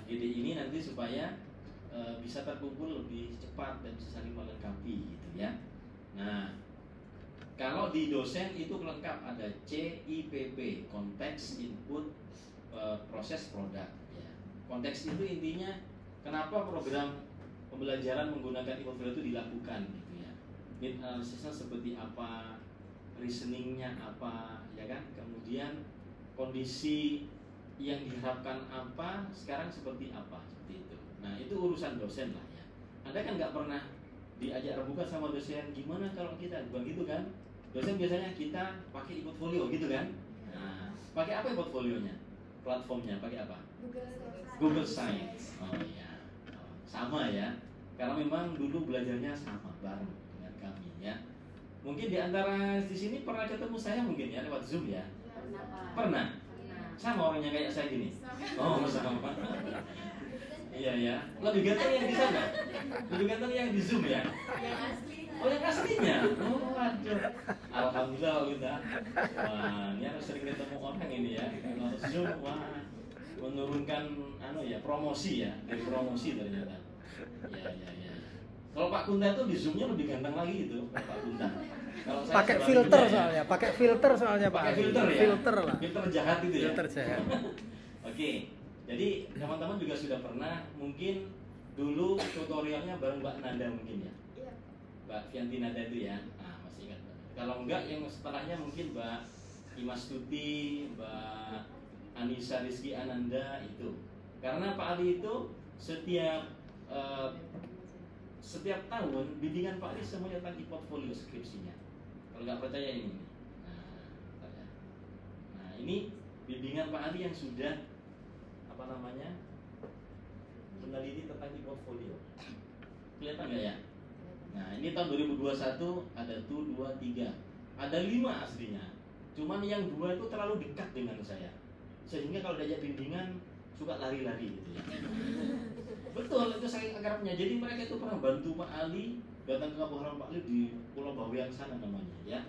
GD ini nanti supaya bisa terkumpul lebih cepat dan bisa saling melengkapi gitu ya. Nah, kalau di dosen itu lengkap, ada CIPP, konteks, input, proses, produk ya. Konteks itu intinya kenapa program pembelajaran menggunakan e-portfolio itu dilakukan gitu ya. Need analysisnya seperti apa, reasoningnya apa ya kan, kemudian kondisi yang diharapkan apa, sekarang seperti apa, seperti itu. Nah itu urusan dosen lah ya. Anda kan nggak pernah diajak rebukan sama dosen, gimana kalau kita, bukan gitu kan. Dosen biasanya kita pakai e-portfolio gitu kan. Nah, pakai apa e-portfolionya? Platformnya pakai apa? Google Science. Oh iya, sama ya. Karena memang dulu belajarnya sama bareng dengan kami ya. Mungkin di antara di sini pernah ketemu saya mungkin ya lewat Zoom ya. Pernah. Sama orangnya kayak saya gini. Oh sama. Iya ya. Lebih ganteng yang di sana. Lebih ganteng yang di Zoom ya. Oh yang aslinya. Oh waduh. Alhamdulillah kita. Wah ini harus sering ketemu orang ini ya. Kalau Zoom wah menurunkan promosi ya, dari promosi ternyata. Ya. Kalau Pak Kunta itu di Zoom-nya lebih ganteng lagi itu, Pak Kunta. Kalau saya pakai filter soalnya, pakai filter soalnya Pak. Pakai filter ya. Filter lah. Filter jahat itu ya. Filter jahat. Oke. Jadi teman-teman juga sudah pernah mungkin dulu tutorialnya bareng Mbak Nanda mungkin ya. Iya. Mbak Fianti Nanda itu ya. Nah, masih ingat. Kalau enggak yang setelahnya mungkin Mbak Imas Tuti, Mbak Anissa Rizky Ananda itu. Karena Pak Ali itu setiap tahun bimbingan Pak Ali semuanya tentang e-portfolio skripsinya. Kalau nggak percaya ini. Nah, ini bimbingan Pak Ali yang sudah meneliti tentang e-portfolio. Kelihatan nggak ya? Nah, ini tahun 2021 ada 1, 2, 3. Ada 5 aslinya. Cuman yang 2 itu terlalu dekat dengan saya. Sehingga kalau diajak bimbingan suka lari-lari gitu ya. Betul, itu saya akrabnya. Jadi mereka itu pernah bantu Pak Ali datang ke kampung halaman Pak Ali di Pulau Bawean sana namanya ya.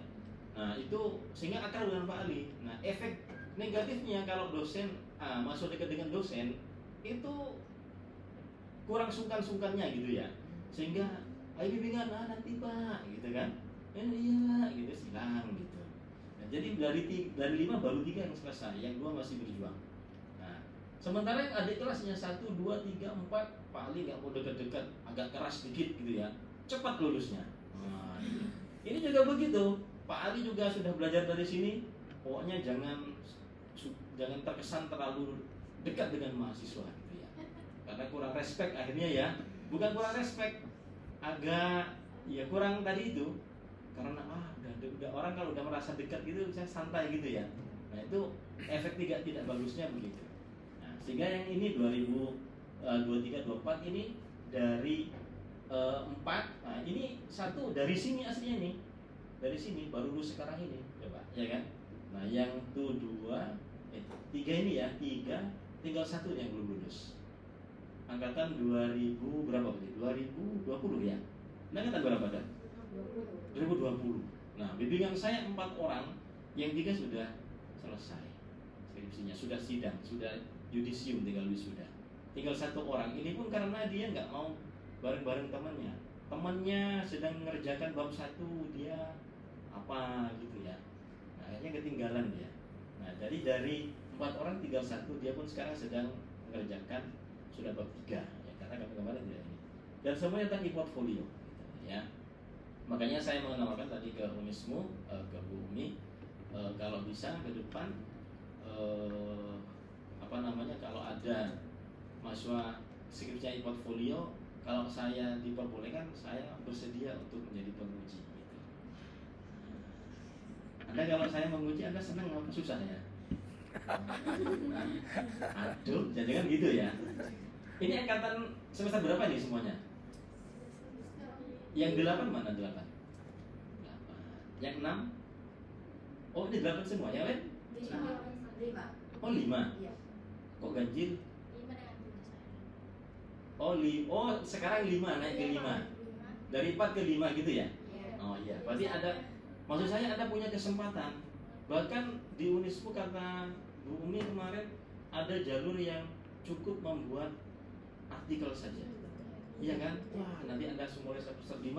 Nah itu sehingga akrab dengan Pak Ali. Nah efek negatifnya kalau dosen masuk dekat dengan dosen itu kurang sungkan-sungkannya gitu ya. Sehingga ayo bimbingan nanti Pak gitu kan. Iya gitu silang gitu. Nah, jadi dari 5 baru 3 yang selesai, yang 2 masih berjuang. Sementara yang adik kelasnya 1, 2, 3, 4 Pak Ali nggak mau dekat-dekat, agak keras sedikit gitu ya, cepat lulusnya. Nah, ini juga begitu. Pak Ali juga sudah belajar dari sini. Pokoknya jangan terkesan terlalu dekat dengan mahasiswa gitu ya. Karena kurang respect akhirnya ya. Bukan kurang respect, agak ya kurang tadi itu. Karena udah orang kalau udah merasa dekat gitu saya santai gitu ya. Nah itu efek tidak bagusnya begitu. Sehingga yang ini 2023-24 ini dari 4. Nah ini 1 dari sini aslinya nih. Dari sini baru lulus sekarang ini coba ya kan. Nah yang tuh 3 ini ya, 3 tinggal 1 yang belum lulus. Angkatan 2000 berapa berarti? 2020 ya. Nah, angkatan berapa dah? 2020. Nah bimbingan saya 4 orang, yang 3 sudah selesai skripsinya, sudah sidang, sudah yudisium, tinggal wisuda. Tinggal 1 orang. Ini pun karena dia nggak mau bareng-bareng temannya. Temannya sedang mengerjakan bab 1, dia apa gitu ya. Nah, akhirnya ketinggalan dia. Nah, jadi dari 4 orang tinggal 1, dia pun sekarang sedang mengerjakan sudah bab 3 ya, karena kami kemarin tidak ini. Dan semuanya tentang e-portfolio gitu, ya. Makanya saya mengenalkan tadi ke Unismu, ke Bu Umi, kalau bisa ke depan kalau ada mahasiswa skripsinya e-portfolio, kalau saya diperbolehkan, saya bersedia untuk menjadi penguji gitu. Anda kalau saya menguji, Anda senang apa susah ya? Aduh, jangan gitu ya. Ini angkatan semester berapa nih semuanya? Yang 8 mana 8? 8. Yang 6? Oh ini 8 semua, yang lain? 5. Oh 5? Iya. Kok ganjil? 5 dengan tugas Oh, saya. sekarang 5 naik ke 5. Dari 4 ke 5 gitu ya? Iya. Oh iya, berarti ada, maksud saya Anda punya kesempatan. Bahkan di Unismu kata Bu Umi kemarin ada jalur yang cukup membuat artikel saja. Iya kan? Wah, nanti Anda mulai semester 5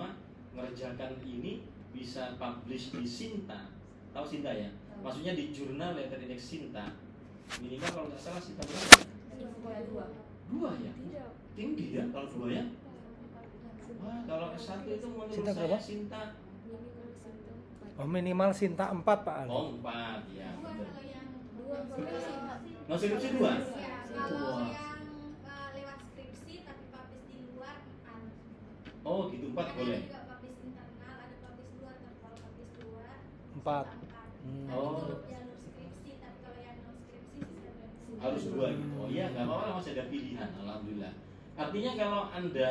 ngerjakan ini bisa publish di Sinta. Tahu Sinta ya? Maksudnya di jurnal letter index Sinta. Minimal kalau nggak salah Sinta berapa? Dua ya? Tinggi ya kalau 2 ya? Wah, kalau S1 itu menurut Sinta saya berapa? Sinta. Oh, minimal Sinta 4 Pak Ali. Oh, 4 ya. benar. Kalau yang No skripsi 2? ya, kalau Wah. yang lewat skripsi tapi publish di luar ada. Oh, gitu 4 Kan boleh. ada juga publish internal, ada publish luar. Tapi kalau publish luar 4. Tapi Oh. itu jalur skripsi, tapi kalau yang non skripsi sisa Harus 2 gitu. Oh iya, nggak apa-apa, masih ada pilihan. Alhamdulillah. Artinya kalau Anda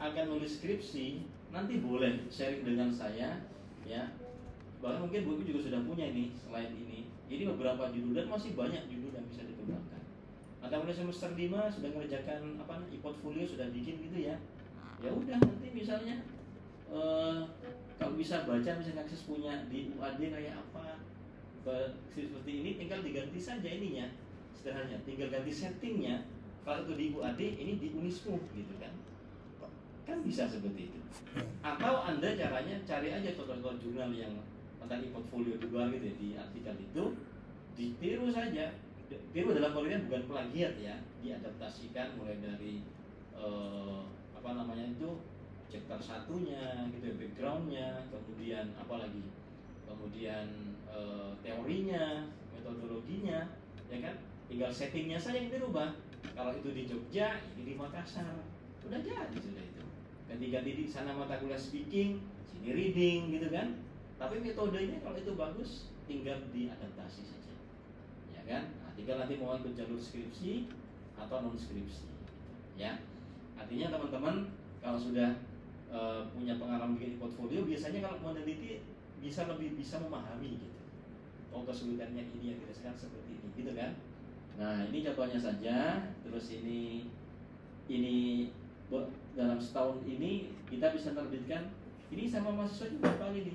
akan nulis skripsi, nanti boleh sharing dengan saya, ya. Bahkan mungkin Bu Ibu juga sudah punya ini selain ini. Ini beberapa judul dan masih banyak judul yang bisa dikembangkan. Anda mulai semester 5 sudah mengerjakan apa? E-portfolio sudah bikin gitu ya. Ya udah nanti misalnya kalau bisa baca misalnya akses punya di UAD kayak apa seperti ini, tinggal diganti saja ininya sederhananya, tinggal ganti settingnya. Kalau itu di UAD, ini di Unismu gitu kan bisa seperti itu. Atau Anda caranya cari aja contoh-contoh jurnal yang tentang e-portfolio di luar gitu ya, di artikel itu ditiru saja. Tiru dalam pengertian bukan plagiat ya, diadaptasikan mulai dari apa namanya itu chapter satunya gitu ya, backgroundnya, kemudian apa lagi, kemudian teorinya, metodologinya, ya kan, tinggal settingnya saja yang dirubah. Kalau itu di Jogja, ini di Makassar, udah jadi sudah itu. Ganti-ganti di sana mata kuliah speaking, sini reading gitu kan. Tapi metodenya kalau itu bagus, tinggal diadaptasi saja, ya kan. Nah, tinggal nanti mau ikut jalur skripsi atau non skripsi, ya. Artinya teman-teman kalau sudah punya pengalaman bikin portfolio, biasanya kalau meneliti bisa lebih bisa memahami gitu. Oh, kesulitannya ini yang dirasakan seperti ini, gitu kan. Nah, ini contohnya saja. Terus ini dalam setahun ini kita bisa terbitkan ini sama mahasiswa juga kali ini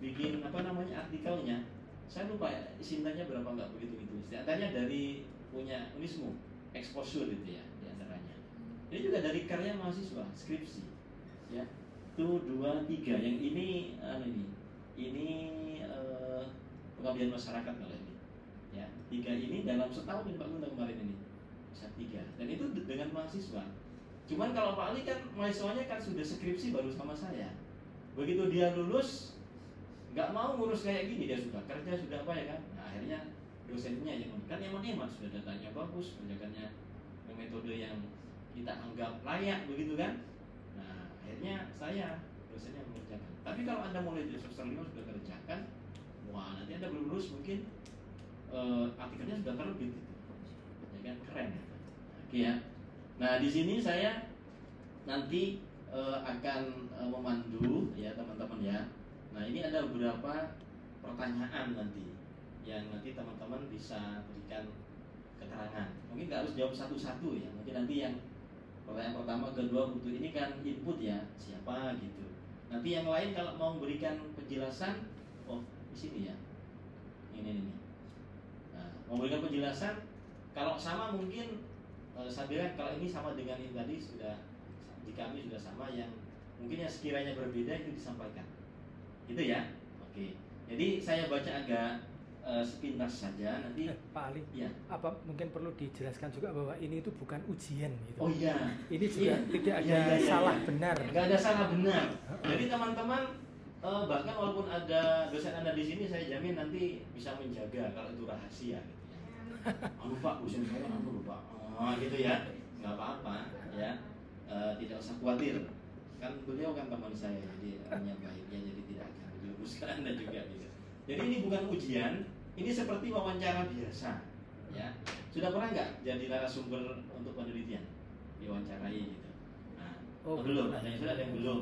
bikin apa namanya artikelnya. Saya lupa ya, Sintanya berapa nggak begitu gitu. Antaranya dari punya Unismu, exposure itu ya diantaranya. Ini juga dari karya mahasiswa skripsi, ya. Itu 2, 3. Yang ini pengabdian masyarakat kalau ini. Ya, 3 ini dalam setahun ini Pak Guna kemarin ini bisa 3. Dan itu dengan mahasiswa. Cuman kalau Pak Ali kan mahasiswanya kan sudah skripsi baru sama saya. Begitu dia lulus nggak mau ngurus kayak gini, dia sudah kerja sudah apa ya kan. Nah, akhirnya dosennya yang kan hemat sudah datanya bagus, kerjakannya metode yang kita anggap layak begitu kan. Nah, akhirnya saya dosennya mengerjakan. Tapi kalau Anda mulai dari semester 5 sudah kerjakan, wah nanti Anda belum lulus mungkin artikelnya sudah terbit gitu. Ya kan, keren ya. Oke ya. Nah, di sini saya nanti akan memandu ya teman-teman ya. Nah, ini ada beberapa pertanyaan nanti yang nanti teman-teman bisa berikan keterangan. Mungkin nggak harus jawab satu-satu ya. Mungkin nanti yang pertanyaan pertama, kedua, butuh ini kan input ya, siapa gitu. Nanti yang lain kalau mau memberikan penjelasan, oh di sini ya. Ini. Nah, memberikan penjelasan kalau sama mungkin saya bilang kalau ini sama dengan ini tadi sudah di kami sudah sama, yang mungkin yang sekiranya berbeda itu disampaikan. Gitu ya. Oke. Jadi saya baca agak sepintas saja nanti. Pak Ali, ya. apa mungkin perlu dijelaskan juga bahwa ini itu bukan ujian gitu. Oh iya. Ini juga tidak ada Iya. salah benar. Nggak ada salah benar. Jadi teman-teman bahkan walaupun ada dosen Anda di sini, saya jamin nanti bisa menjaga kalau itu rahasia gitu ya. Anu Pak, dosen saya anu Pak. Gitu ya. Nggak apa-apa ya. Tidak usah khawatir. Kan beliau kan teman saya, jadi hanya baiknya jadi tidak akan dijerumuskan Anda juga gitu. Jadi ini bukan ujian, ini seperti wawancara biasa, ya. Sudah pernah nggak jadi narasumber untuk penelitian, diwawancarai gitu? Nah, belum. Ada yang sudah, ada yang belum.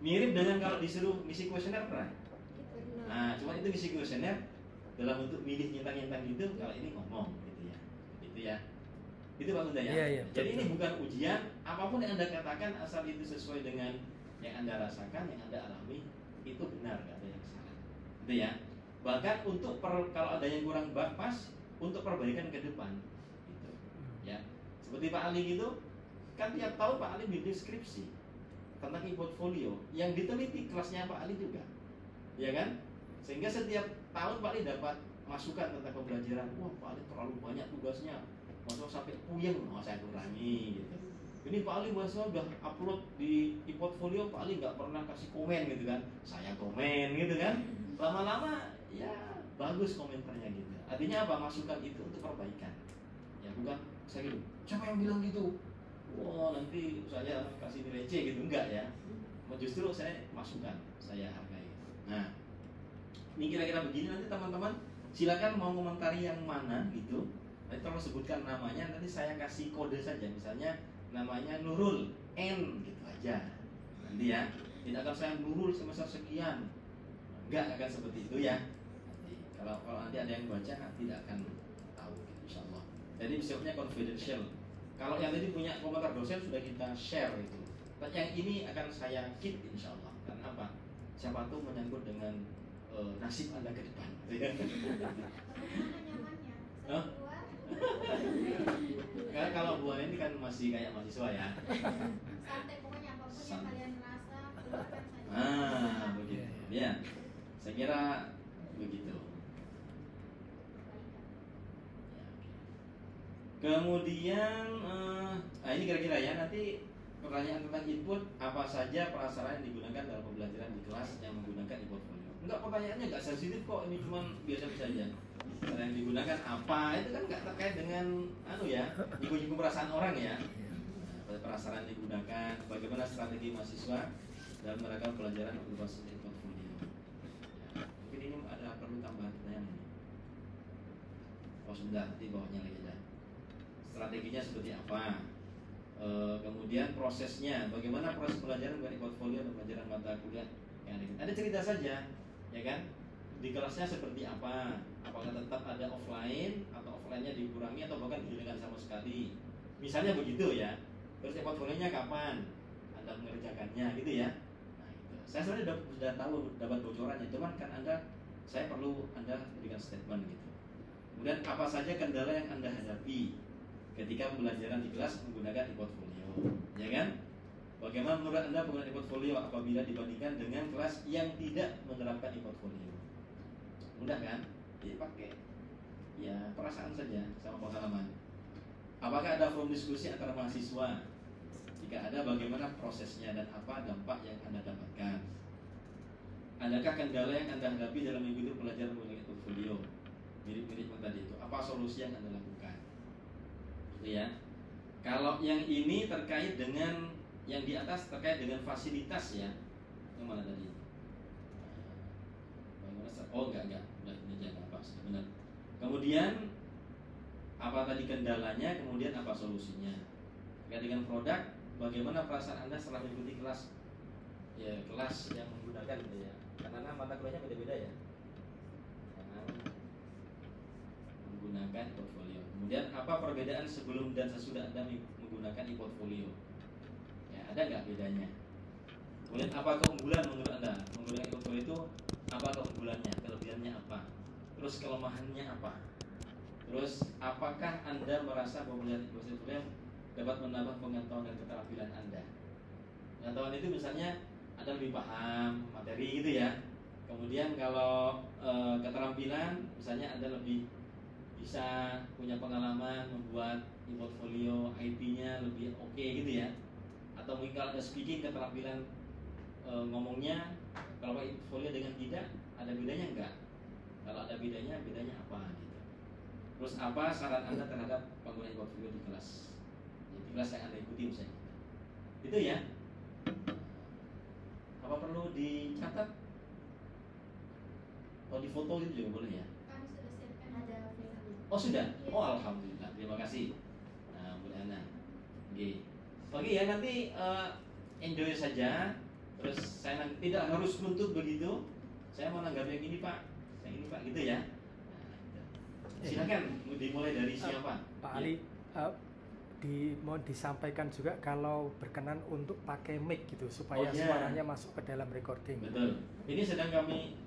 Mirip dengan kalau disuruh ngisi kuesioner pernah. Nah, cuma itu ngisi kuesioner dalam bentuk milih nyentang-nyentang gitu. Kalau ini ngomong gitu ya, gitu ya. Itu Pak Bunda ya. Iya, Jadi betul. ini bukan ujian, apapun yang Anda katakan asal itu sesuai dengan yang Anda rasakan, yang Anda alami, itu benar, nggak ada yang salah. Gitu ya. Bahkan untuk kalau ada yang kurang pas, untuk perbaikan ke depan gitu. Ya. Seperti Pak Ali gitu, kan tiap tahun Pak Ali bikin skripsi tentang e-portfolio yang diteliti kelasnya Pak Ali juga, ya kan? Sehingga setiap tahun Pak Ali dapat masukan tentang pembelajaran. Wah, Pak Ali terlalu banyak tugasnya, masuk sampai puyeng. Saya kurangi gitu. Ini Pak Ali masa udah upload di e-portfolio, Pak Ali nggak pernah kasih komen gitu kan? Saya komen gitu kan? Lama-lama ya bagus komentarnya gitu. Artinya apa? Masukan itu untuk perbaikan. Ya bukan saya gitu. Siapa yang bilang gitu? Wah, nanti saya kasih nilai C gitu, enggak ya? Justru saya masukan, saya hargai. Nah, ini kira-kira begini, nanti teman-teman silakan mau komentari yang mana gitu. Nanti tolong sebutkan namanya, nanti saya kasih kode saja. Misalnya namanya Nurul N gitu aja. Nanti ya, tidak akan saya Nurul semester sekian. Enggak akan seperti itu ya. Nanti, kalau nanti ada yang baca tidak akan tahu gitu, insyaallah. Jadi sifatnya confidential. Kalau yang tadi punya komentar dosen sudah kita share itu. Tapi yang ini akan saya keep insyaallah. Karena apa? Siapa tahu menyangkut dengan nasib Anda ke depan. Nyamannya. Hah? Keluar. Kalau buah ini kan masih kayak mahasiswa ya. Santai, pokoknya apapun yang kalian rasa keluarkan saja. Begitu. Ya, saya kira begitu. Kemudian, ini kira-kira ya, nanti pertanyaan tentang input, apa saja prasarana yang digunakan dalam pembelajaran di kelas yang menggunakan e-portfolio. Enggak, pertanyaannya enggak sensitif kok, ini cuma biasa-biasa saja. Cara yang digunakan apa, itu kan enggak terkait dengan nyinggung-nyinggung perasaan orang ya. Prasarana yang digunakan, bagaimana strategi mahasiswa dalam menerapkan pelajaran berbasis e-portfolio. Ya, mungkin ini ada perlu tambahan pertanyaan ini. Oh sebentar, nanti bawahnya lagi aja. Strateginya seperti apa, kemudian prosesnya, bagaimana proses pelajaran dari portfolio dan pelajaran mata kuliah yang ada cerita saja, ya kan? Di kelasnya seperti apa, apakah tetap ada offline atau offline-nya dikurangi atau bahkan dihilangkan sama sekali, misalnya begitu ya. Terus portfolionya kapan Anda mengerjakannya gitu ya. Nah, itu. Saya sebenarnya sudah tahu dapat bocorannya, cuman kan saya perlu Anda berikan statement gitu. Kemudian apa saja kendala yang Anda hadapi ketika pembelajaran di kelas menggunakan e-portfolio, ya kan? Bagaimana menurut Anda penggunaan e-portfolio apabila dibandingkan dengan kelas yang tidak menerapkan e-portfolio? Mudah kan? Jadi pakai ya perasaan saja sama pengalaman. Apakah ada forum diskusi antara mahasiswa? Jika ada, bagaimana prosesnya dan apa dampak yang Anda dapatkan? Adakah kendala yang Anda hadapi dalam mengikuti pelajaran menggunakan e-portfolio? Mirip-mirip yang tadi itu. Apa solusi yang Anda lakukan? Ya. Kalau yang ini terkait dengan yang di atas terkait dengan fasilitas ya. Yang mana tadi? Oh enggak. Ini jangan apa benar. Kemudian apa tadi kendalanya, kemudian apa solusinya? Terkait dengan produk, bagaimana perasaan Anda setelah mengikuti kelas? Ya, kelas yang menggunakan gitu ya. Karena mata kuliahnya beda-beda ya. Karena menggunakan e-portfolio. Kemudian apa perbedaan sebelum dan sesudah Anda menggunakan e-portfolio? Ya, ada nggak bedanya? Kemudian apa keunggulan menurut Anda menggunakan e-portfolio itu? Apa keunggulannya? Kelebihannya apa? Terus kelemahannya apa? Terus apakah Anda merasa bahwa melihat e-portfolio dapat menambah pengetahuan dan keterampilan Anda? Pengetahuan itu misalnya Anda lebih paham materi gitu ya. Kemudian kalau keterampilan misalnya Anda lebih bisa punya pengalaman membuat e-portfolio, IT-nya lebih oke gitu ya. Atau mungkin kalau ada speaking, keterampilan ngomongnya, kalau pakai e-portfolio dengan tidak, ada bedanya enggak? Kalau ada bedanya apa gitu. Terus apa saran Anda terhadap penggunaan e-portfolio di kelas? Di kelas yang Anda ikuti misalnya. Itu ya. Apa perlu dicatat? Atau di foto itu juga boleh ya? Kami sudah siapkan ada Facebook. Oh sudah? Iya. Oh alhamdulillah, terima kasih. Nah, Bu Ana. Oke ya, nanti enjoy saja. Terus saya tidak harus nuntut begitu. Saya mau menanggapi yang ini Pak, yang ini Pak gitu ya. Nah, silakan dimulai dari siapa? Pak Ali, mohon disampaikan juga kalau berkenan untuk pakai mic gitu supaya suaranya masuk ke dalam recording. Betul. Ini sedang kami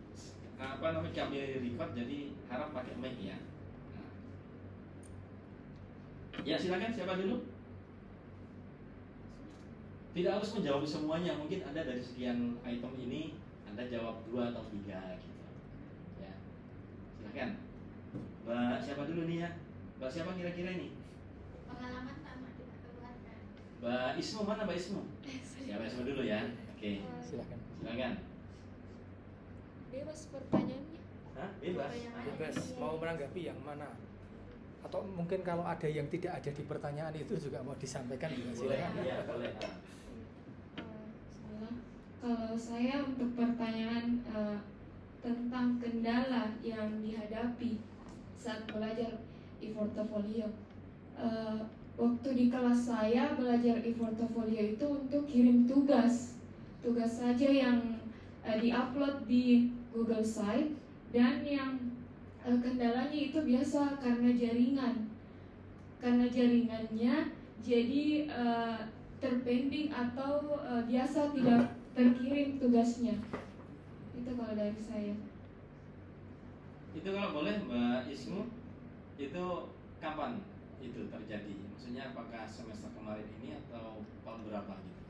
kami record, jadi harap pakai mic ya. Nah. Ya silakan, siapa dulu? Tidak harus menjawab semuanya, mungkin Anda dari sekian item ini Anda jawab 2 atau 3 gitu. Ya. Silakan. Mbak siapa dulu nih ya? Mbak siapa kira-kira ini? Pengalaman sama dengan keluarga. Mbak Ismu mana Mbak Ismu? Siapa Ismu dulu ya? Oke. Silakan. Silakan. Bebas pertanyaannya. Hah? Bebas. Bebas. Mau menanggapi yang mana? Atau mungkin kalau ada yang tidak ada di pertanyaan itu juga mau disampaikan juga Boleh. silakan. Iya, boleh. Bismillah. Kalau saya untuk pertanyaan tentang kendala yang dihadapi saat belajar e-portfolio. Waktu di kelas saya belajar e-portfolio itu untuk kirim tugas saja yang diupload di Google Site, dan yang kendalanya itu biasa karena jaringannya jadi terpending atau biasa tidak terkirim tugasnya. Itu kalau dari saya. Itu kalau boleh Mbak Ismu, itu kapan itu terjadi? Maksudnya apakah semester kemarin ini atau tahun berapa gitu?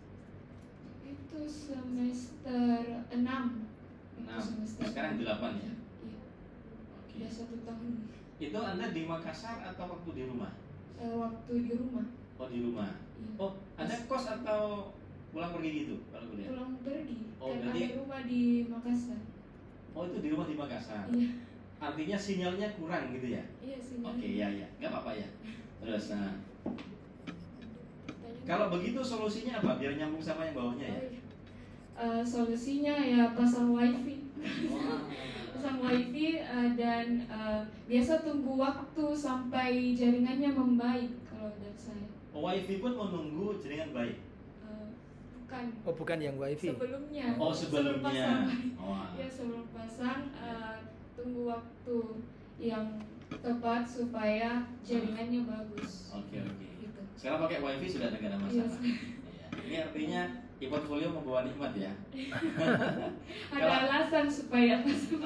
Itu semester 6. 6. Sekarang 8 ya? Iya, Oke. udah 1 tahun. Itu Anda di Makassar atau waktu di rumah? Waktu di rumah. Oh di rumah. Iya. Oh Anda kos atau pulang pergi gitu kalau kuliah? Pulang pergi. Oh, Karena berarti- ada rumah di Makassar. Oh itu di rumah di Makassar. Iya. Artinya sinyalnya kurang gitu ya? Iya sih. Oke ya nggak apa-apa ya. Terus nah, Pertanyaan- kalau begitu solusinya apa? Biar nyambung sama yang bawahnya ya. Oh, iya. Solusinya ya pasang wifi. Wah. Pasang wifi dan biasa tunggu waktu sampai jaringannya membaik kalau dari saya. WiFi pun menunggu jaringan baik. Bukan. Oh, bukan yang wifi. Sebelumnya. Oh Sebelum pasang sebelumnya. wifi. Wah. Ya sebelum pasang tunggu waktu yang tepat supaya jaringannya bagus. Oke. Gitu. Sekarang pakai WiFi sudah tidak ada Iya. masalah. Iya. Ini artinya e-portfolio membawa nikmat ya. Ada Kalau- alasan supaya pasang.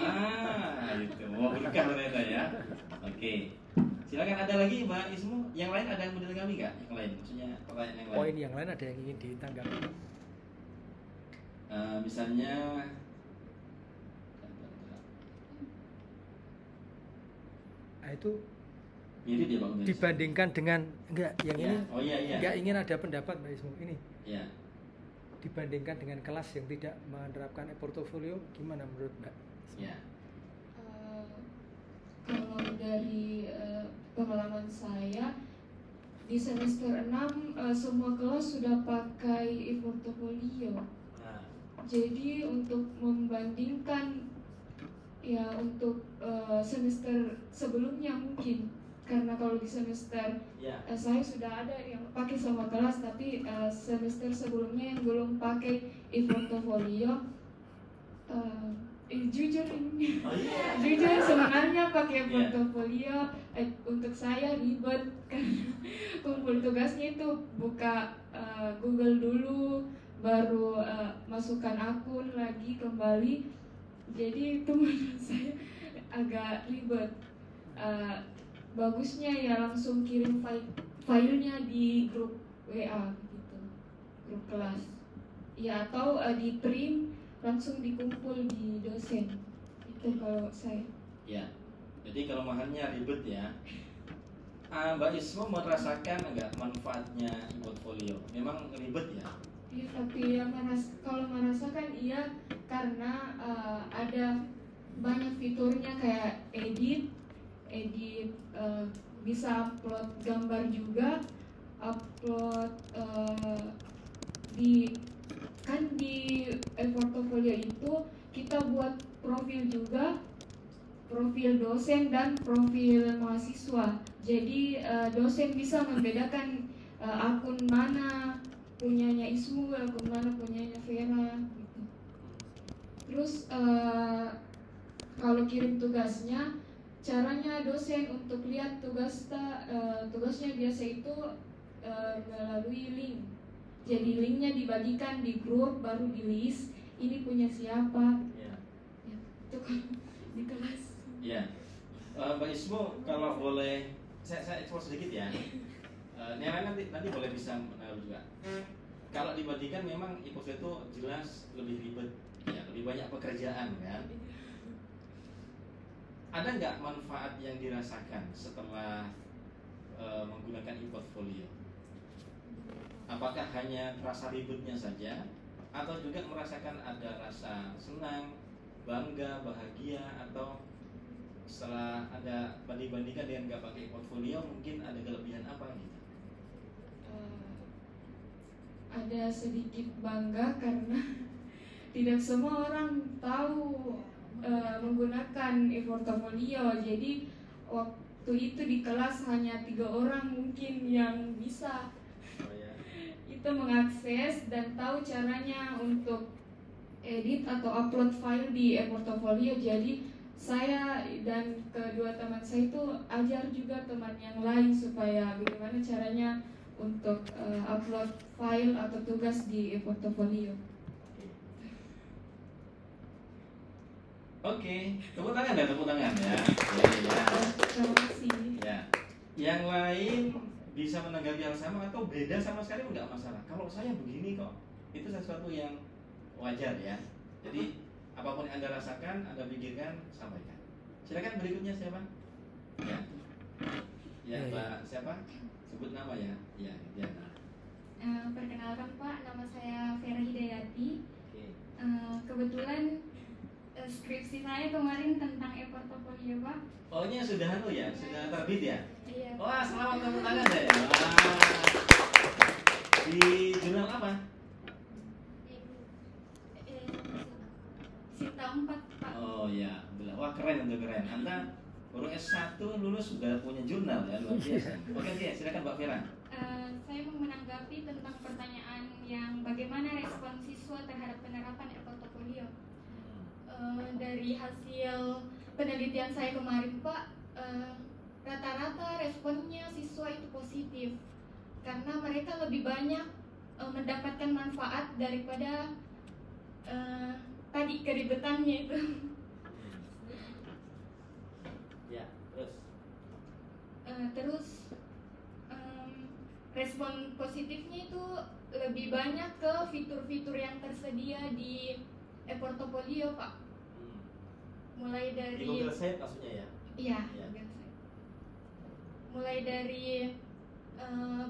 Gitu. Wah berkah ternyata ya. Oke. Silakan ada lagi Mbak Ismu. Yang lain ada yang mau ditanggapi nggak? Yang lain, maksudnya pertanyaan yang lain. Poin yang lain ada yang ingin ditanggapi? Misalnya Nah, itu mirip ya Bang Udes? dibandingkan dengan enggak yang Ya. ini Oh iya. enggak ingin ada pendapat Mbak Ismu ini Ya. dibandingkan dengan kelas yang tidak menerapkan e-portfolio gimana menurut Mbak? Ya. Kalau dari pengalaman saya di semester 6 semua kelas sudah pakai e-portfolio. Nah, Jadi untuk membandingkan ya untuk semester sebelumnya mungkin karena kalau di semester ya. saya sudah ada yang pakai sama kelas, tapi semester sebelumnya yang belum pakai e-portfolio jujur ini Oh iya. jujur sebenarnya pakai Iya. portofolio untuk saya ribet karena kumpul tugasnya itu buka Google dulu baru masukkan akun lagi kembali, jadi itu menurut saya agak ribet. Bagusnya ya langsung kirim filenya di grup WA gitu, grup kelas ya, atau di print langsung dikumpul di dosen. Itu kalau saya. Ya. Jadi kelemahannya ribet ya. Mbak Ismu merasakan enggak manfaatnya e-portfolio? Memang ribet ya? Iya, tapi yang kalau merasakan iya karena ada banyak fiturnya kayak edit bisa upload gambar juga, upload di portofolio itu kita buat profil juga, profil dosen dan profil mahasiswa. Jadi dosen bisa membedakan akun mana punyanya Ismu, akun mana punyanya Vera gitu. Terus kalau kirim tugasnya, caranya dosen untuk lihat tugasnya biasa itu melalui link. Jadi linknya dibagikan di grup, baru di list ini punya siapa. Ya. Ya, itu kalau di kelas. Ya. Mbak Ismu kalau boleh saya ekspor sedikit ya. Yang lain nanti boleh bisa menaruh juga. kalau dibandingkan memang e-portfolio itu jelas lebih ribet, ya, lebih banyak pekerjaan kan. Ada nggak manfaat yang dirasakan setelah menggunakan e-portfolio? Apakah hanya rasa ribetnya saja, atau juga merasakan ada rasa senang, bangga, bahagia, atau setelah ada banding-bandingkan dengan nggak pakai portfolio mungkin ada kelebihan apa gitu? Ada sedikit bangga karena tidak semua orang tahu menggunakan e-portfolio. Jadi waktu itu di kelas hanya 3 orang mungkin yang bisa itu mengakses dan tahu caranya untuk edit atau upload file di e-portfolio. Jadi saya dan kedua teman saya itu ajar juga teman yang lain supaya bagaimana caranya untuk upload file atau tugas di e-portfolio. Oke, tepuk tangan ya, tepuk tangan ya. Terima kasih. Ya, yang lain bisa menanggapi hal sama atau beda sama sekali nggak masalah. Kalau saya begini kok, itu sesuatu yang wajar ya. Jadi apapun yang Anda rasakan, Anda pikirkan, sampaikan. Silakan berikutnya siapa? Ya, ya Mbak siapa? Sebut nama ya. Ya, Diana. Perkenalkan Pak, nama saya Vera Hidayati. Oke. Kebetulan skripsi saya kemarin tentang e-portfolio Pak. Oh ini sudah sudah terbit ya? Iya. Wah, selamat tepuk tangan deh. Wah. Di jurnal apa? Sinta 4 Pak. Oh ya, wah keren untuk keren. Anda baru S1 lulus sudah punya jurnal ya, luar biasa. Oke, silakan Mbak Vera. Saya mau menanggapi tentang pertanyaan yang bagaimana respon siswa terhadap penerapan e-portfolio. Dari hasil penelitian saya kemarin Pak, rata-rata responnya siswa itu positif karena mereka lebih banyak mendapatkan manfaat daripada tadi keribetannya itu. Ya, terus. Terus respon positifnya itu lebih banyak ke fitur-fitur yang tersedia di e-portfolio Pak. Mulai dari Di Google Site maksudnya ya? Iya, Ya. mulai dari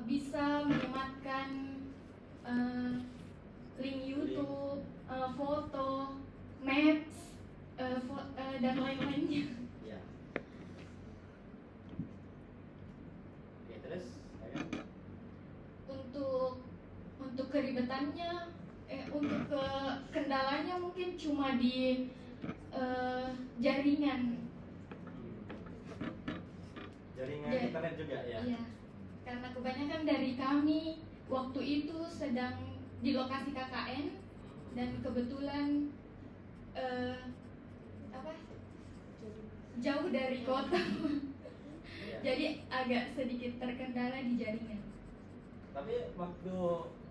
bisa menyematkan link YouTube, foto, maps, dan lain-lainnya. Ya. Oke, terus Untuk keribetannya, untuk kendalanya mungkin cuma di jaringan. Jaringan Ya. internet juga ya? Iya, karena kebanyakan dari kami waktu itu sedang di lokasi KKN dan kebetulan jauh dari kota, Ya. jadi agak sedikit terkendala di jaringan. Tapi waktu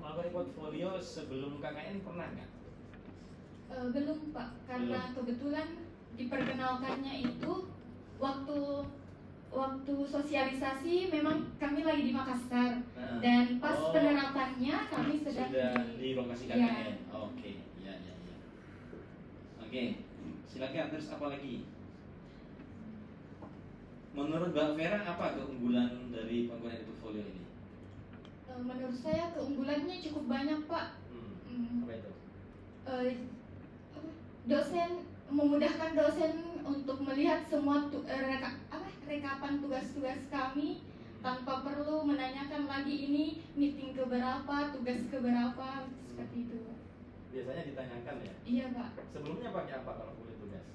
melakukan portfolio sebelum KKN pernah nggak? Belum Pak, karena kebetulan diperkenalkannya itu waktu sosialisasi memang kami lagi di Makassar dan pas penerapannya kami sedang sudah di lokasi KKN. Ya. Oke, ya. Oke, silakan terus apa lagi? Menurut Mbak Vera apa keunggulan dari penggunaan portfolio ini? Menurut saya keunggulannya cukup banyak Pak. Apa itu? Dosen memudahkan dosen untuk melihat semua rekapan tugas-tugas kami tanpa perlu menanyakan lagi ini meeting keberapa, tugas keberapa, seperti itu. Biasanya ditanyakan ya? Iya Pak. Sebelumnya pakai apa kalau kulit tugas?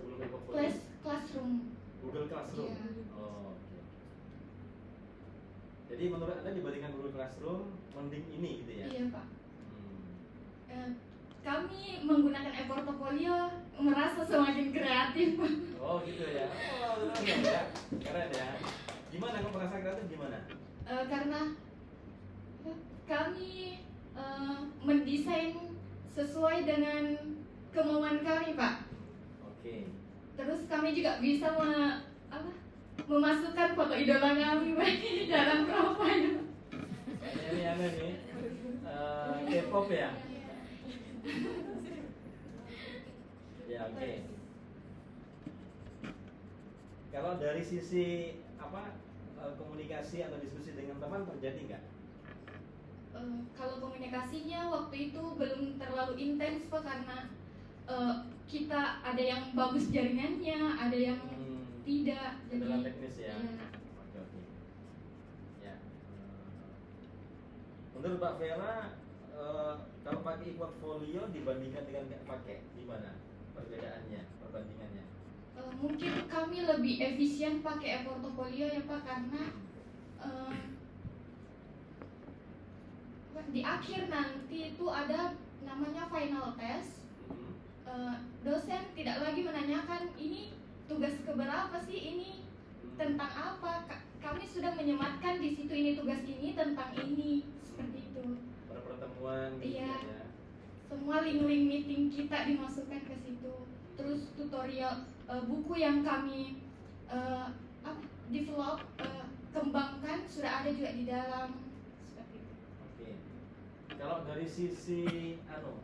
Sebelum portfolio? Classroom. Google Classroom. Iya. Oh, oke. Jadi menurut Anda dibandingkan Google Classroom mending ini gitu ya? Iya Pak. Kami menggunakan e-portfolio merasa semakin kreatif. Oh gitu ya. Oh benar ya. Keren ya. Gimana kamu merasa kreatif gimana? Karena kami mendesain sesuai dengan kemauan kami Pak. Oke. Terus kami juga bisa memasukkan foto idola kami dalam profile. Ini aneh nih. K-pop ya. Ya, oke. Kalau dari sisi apa komunikasi atau diskusi dengan teman terjadi nggak? Kalau komunikasinya waktu itu belum terlalu intens Pak, karena kita ada yang bagus jaringannya, ada yang tidak. Adalah teknis ya. Iya. Oke. Ya. Menurut Mbak Vera, kalau pakai e-portfolio dibandingkan dengan nggak pakai, gimana perbedaannya, perbandingannya? Mungkin kami lebih efisien pakai e-portfolio ya Pak, karena di akhir nanti itu ada namanya final test. Dosen tidak lagi menanyakan ini tugas keberapa sih, ini tentang apa. Kami sudah menyematkan di situ, ini tugas ini tentang ini, seperti itu. Pertemuan gitu Iya. ya. Semua link-link meeting kita dimasukkan ke situ. Terus tutorial buku yang kami develop, kembangkan sudah ada juga di dalam, seperti itu. Oke. Kalau dari sisi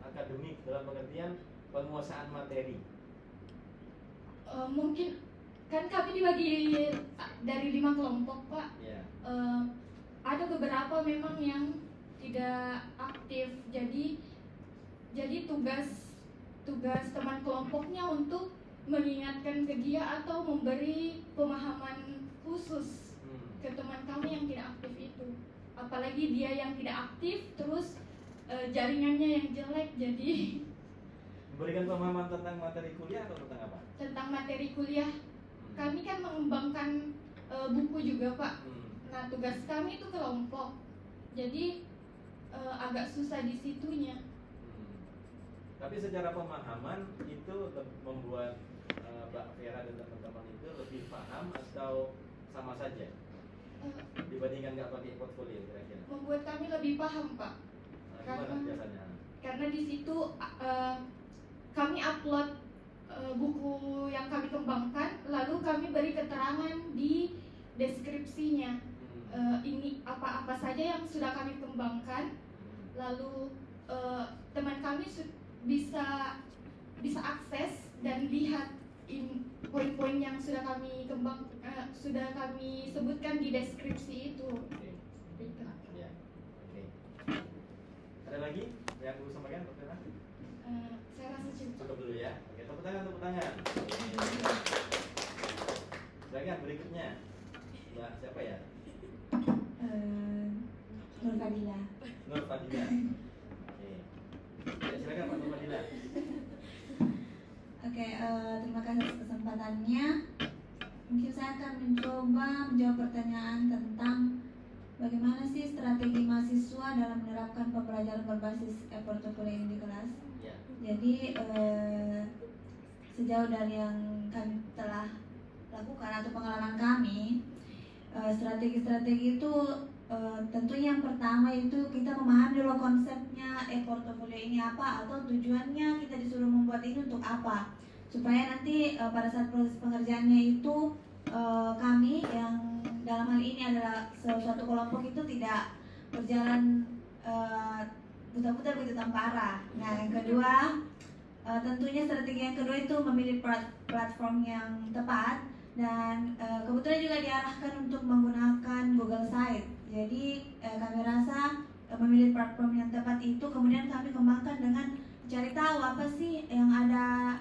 akademik dalam pengertian penguasaan materi, Mungkin kan kami dibagi dari 5 kelompok Pak. ya. Ada beberapa memang yang tidak aktif, jadi tugas teman kelompoknya untuk mengingatkan ke dia atau memberi pemahaman khusus ke teman kami yang tidak aktif itu. Apalagi dia yang tidak aktif terus jaringannya yang jelek, jadi Memberikan pemahaman tentang materi kuliah atau tentang apa? tentang materi kuliah. Kami kan mengembangkan buku juga Pak. Nah, tugas kami itu kelompok, jadi agak susah di situnya. Tapi secara pemahaman itu membuat Mbak Vera dan teman-teman itu lebih paham atau sama saja dibandingkan nggak pakai portfolio kira-kira? Membuat kami lebih paham Pak, Gimana biasanya? karena di situ kami upload buku yang kami kembangkan, lalu kami beri keterangan di deskripsinya. Ini apa-apa saja yang sudah kami kembangkan, lalu teman kami bisa akses dan lihat poin-poin yang sudah kami sudah kami sebutkan di deskripsi itu. Oke. Ya. Oke. Ada lagi yang perlu sampaikan, Dr. Vera? Saya rasa Cukup dulu ya. Oke, tepuk tangan. Silakan berikutnya. Mbak siapa ya? Nur Fadila. Nur Fadila. Oke. Ya, silakan Pak Nur Fadila. Oke, terima kasih atas kesempatannya. Mungkin saya akan mencoba menjawab pertanyaan tentang bagaimana sih strategi mahasiswa dalam menerapkan pembelajaran berbasis e-portfolio ini di kelas. Ya. Jadi sejauh dari yang kami telah lakukan atau pengalaman kami, strategi-strategi itu tentunya yang pertama itu kita memahami dulu konsepnya e-portfolio ini apa, atau tujuannya kita disuruh membuat ini untuk apa, supaya nanti pada saat proses pengerjaannya itu kami yang dalam hal ini adalah suatu kelompok itu tidak berjalan putar-putar begitu tanpa arah. Nah, yang kedua tentunya strategi yang kedua itu memilih platform yang tepat, dan kebetulan juga diarahkan untuk menggunakan Google Site. Jadi kami rasa memilih platform yang tepat itu kemudian kami kembangkan dengan cari tahu apa sih yang ada,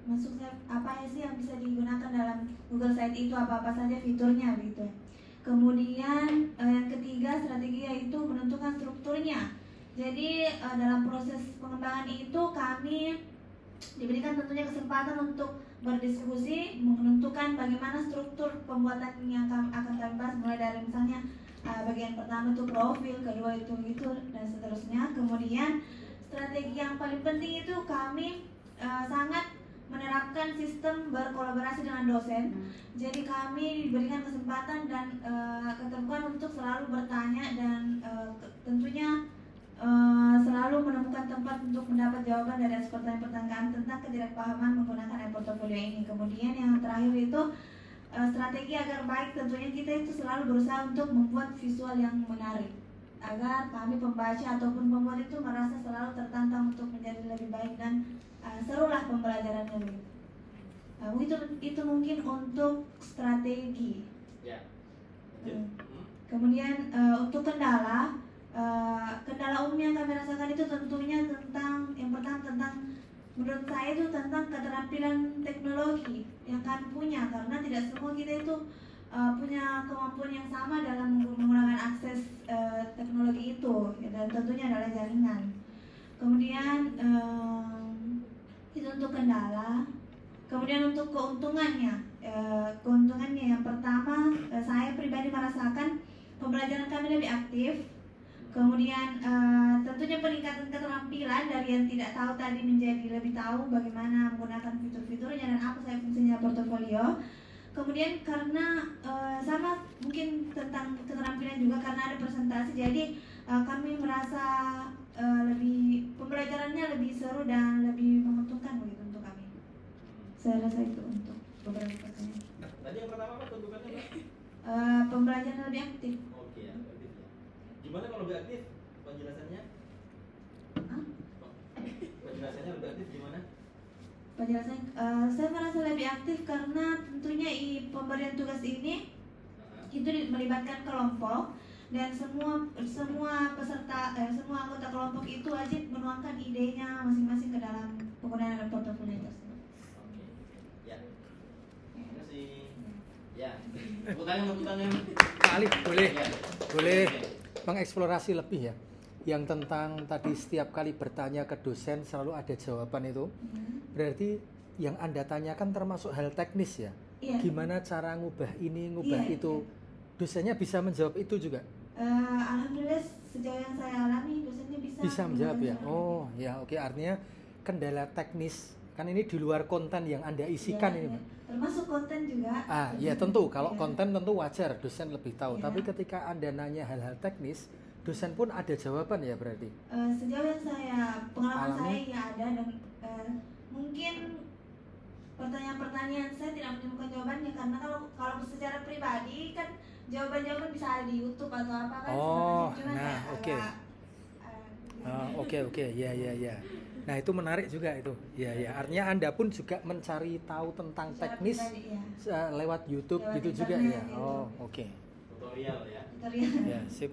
maksudnya apa sih yang bisa digunakan dalam Google Site itu, apa-apa saja fiturnya gitu. Kemudian yang ketiga strategi yaitu menentukan strukturnya. Jadi dalam proses pengembangan itu kami diberikan tentunya kesempatan untuk berdiskusi, menentukan bagaimana struktur pembuatan yang akan kami bahas, mulai dari misalnya bagian pertama itu profil, kedua itu gitu dan seterusnya. Kemudian strategi yang paling penting itu kami sangat menerapkan sistem berkolaborasi dengan dosen. Jadi kami diberikan kesempatan dan keterbukaan untuk selalu bertanya dan tentunya selalu menemukan tempat untuk mendapat jawaban dari atas pertanyaan-pertanyaan tentang ketidakpahaman menggunakan e-portfolio ini. Kemudian yang terakhir itu strategi agar baik, tentunya kita itu selalu berusaha untuk membuat visual yang menarik agar kami pembaca ataupun pembuat itu merasa selalu tertantang untuk menjadi lebih baik dan serulah pembelajarannya begitu. Itu mungkin untuk strategi. Ya. Kemudian untuk kendala umum yang kami rasakan itu tentunya tentang yang pertama tentang menurut saya itu tentang keterampilan teknologi yang kami punya, karena tidak semua kita itu punya kemampuan yang sama dalam menggunakan akses teknologi itu, ya, dan tentunya adalah jaringan. Kemudian itu untuk kendala. Kemudian untuk keuntungannya yang pertama saya pribadi merasakan pembelajaran kami lebih aktif. Kemudian tentunya peningkatan keterampilan dari yang tidak tahu tadi menjadi lebih tahu bagaimana menggunakan fitur-fiturnya dan apa saya fungsinya portofolio. Kemudian karena sama mungkin tentang keterampilan juga karena ada presentasi, jadi kami merasa lebih pembelajarannya lebih seru dan lebih menguntungkan begitu untuk kami. Saya rasa itu untuk beberapa pertanyaan. Tadi yang pertama apa tuntukannya, Mbak? Pembelajaran lebih aktif. Oke, ya, aktif ya. Gimana kalau lebih aktif penjelasannya? Penjelasannya lebih aktif gimana? Penjelasan saya merasa lebih aktif karena tentunya pemberian tugas ini itu melibatkan kelompok dan semua peserta semua anggota kelompok itu wajib menuangkan idenya masing-masing ke dalam penggunaan portofolio tersebut. Oke. Ya. Terima kasih. Ya. Tepuk tangan. Kali boleh. Ya. Boleh mengeksplorasi lebih ya. Yang tentang tadi setiap kali bertanya ke dosen selalu ada jawaban itu. Berarti yang Anda tanyakan termasuk hal teknis ya? Iya. Gimana cara ngubah ini, ngubah Iya, itu? iya. Dosennya bisa menjawab itu juga? Alhamdulillah sejauh yang saya alami dosennya bisa Menjawab ya? menjawab. Oh ya oke, artinya kendala teknis kan ini di luar konten yang Anda isikan Ya, ini ya. Mbak. Termasuk konten juga. Ya tentu, kalau Ya. konten tentu wajar dosen lebih tahu. Ya. Tapi ketika Anda nanya hal-hal teknis, dosen pun ada jawaban ya berarti? Sejauh yang pengalaman Alami. saya ya ada, dan mungkin pertanyaan-pertanyaan saya tidak menemukan jawabannya karena kalau secara pribadi kan jawaban-jawaban bisa ada di YouTube atau apa kan. Oh, Cuma nah, kayak oke. agak, Oke, ya. Nah itu menarik juga itu. Ya, artinya Anda pun juga mencari tahu tentang secara teknis pribadi, ya. lewat YouTube Lewat gitu juga internet ya. gitu. Oh, oke. Tutorial ya. Tutorial. Ya, sip.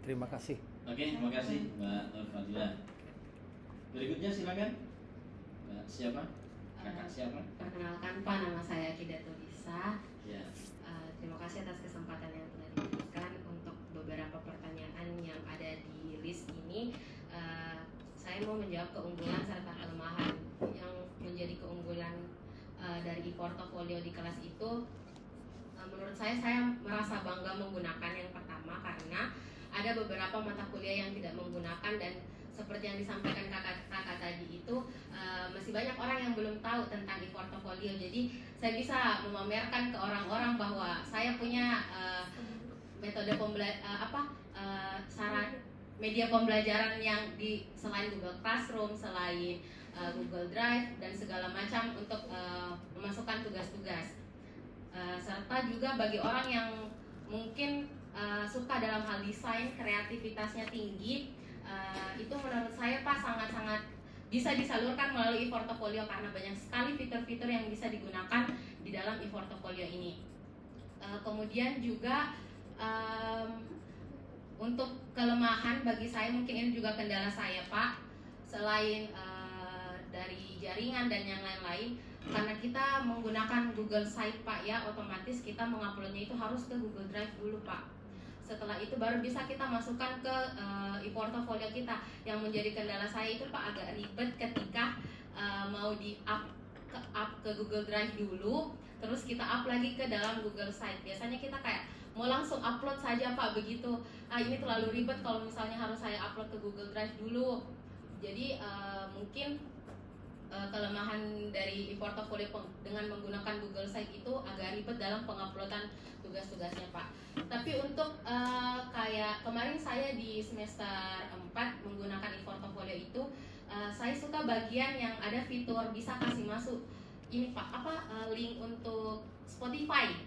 Terima kasih. Oke, terima kasih Mbak Nur Fadila. Berikutnya silakan. Mbak siapa? Kakak siapa? Perkenalkan Pak, nama saya Kidato Lisa. Ya. Terima kasih atas kesempatan yang telah diberikan untuk beberapa pertanyaan yang ada di list ini. Saya mau menjawab keunggulan serta kelemahan. Yang menjadi keunggulan dari portofolio di kelas itu, menurut saya merasa bangga menggunakan yang pertama karena ada beberapa mata kuliah yang tidak menggunakan, dan seperti yang disampaikan kakak tadi itu masih banyak orang yang belum tahu tentang e-portofolio. Jadi saya bisa memamerkan ke orang-orang bahwa saya punya metode saran media pembelajaran yang selain Google Classroom, selain Google Drive dan segala macam untuk memasukkan tugas-tugas. Serta juga bagi orang yang mungkin suka dalam hal desain, kreativitasnya tinggi, itu menurut saya Pak sangat-sangat bisa disalurkan melalui e-portofolio karena banyak sekali fitur-fitur yang bisa digunakan di dalam e-portofolio ini. Kemudian juga untuk kelemahan bagi saya, mungkin ini juga kendala saya Pak, selain dari jaringan dan yang lain-lain, karena kita menggunakan Google Site Pak ya, otomatis kita menguploadnya itu harus ke Google Drive dulu Pak. Setelah itu baru bisa kita masukkan ke e-portofolio kita. Yang menjadi kendala saya itu Pak agak ribet ketika mau di-up ke Google Drive dulu, terus kita up lagi ke dalam Google Site. Biasanya kita kayak mau langsung upload saja Pak begitu. Ini terlalu ribet kalau misalnya harus saya upload ke Google Drive dulu. Jadi mungkin kelemahan dari e-portofolio dengan menggunakan Google Site itu agak ribet dalam penguploadan tugas-tugasnya Pak. Tapi untuk kayak kemarin saya di semester 4 menggunakan e-portofolio itu, saya suka bagian yang ada fitur bisa kasih masuk ini Pak, link untuk Spotify.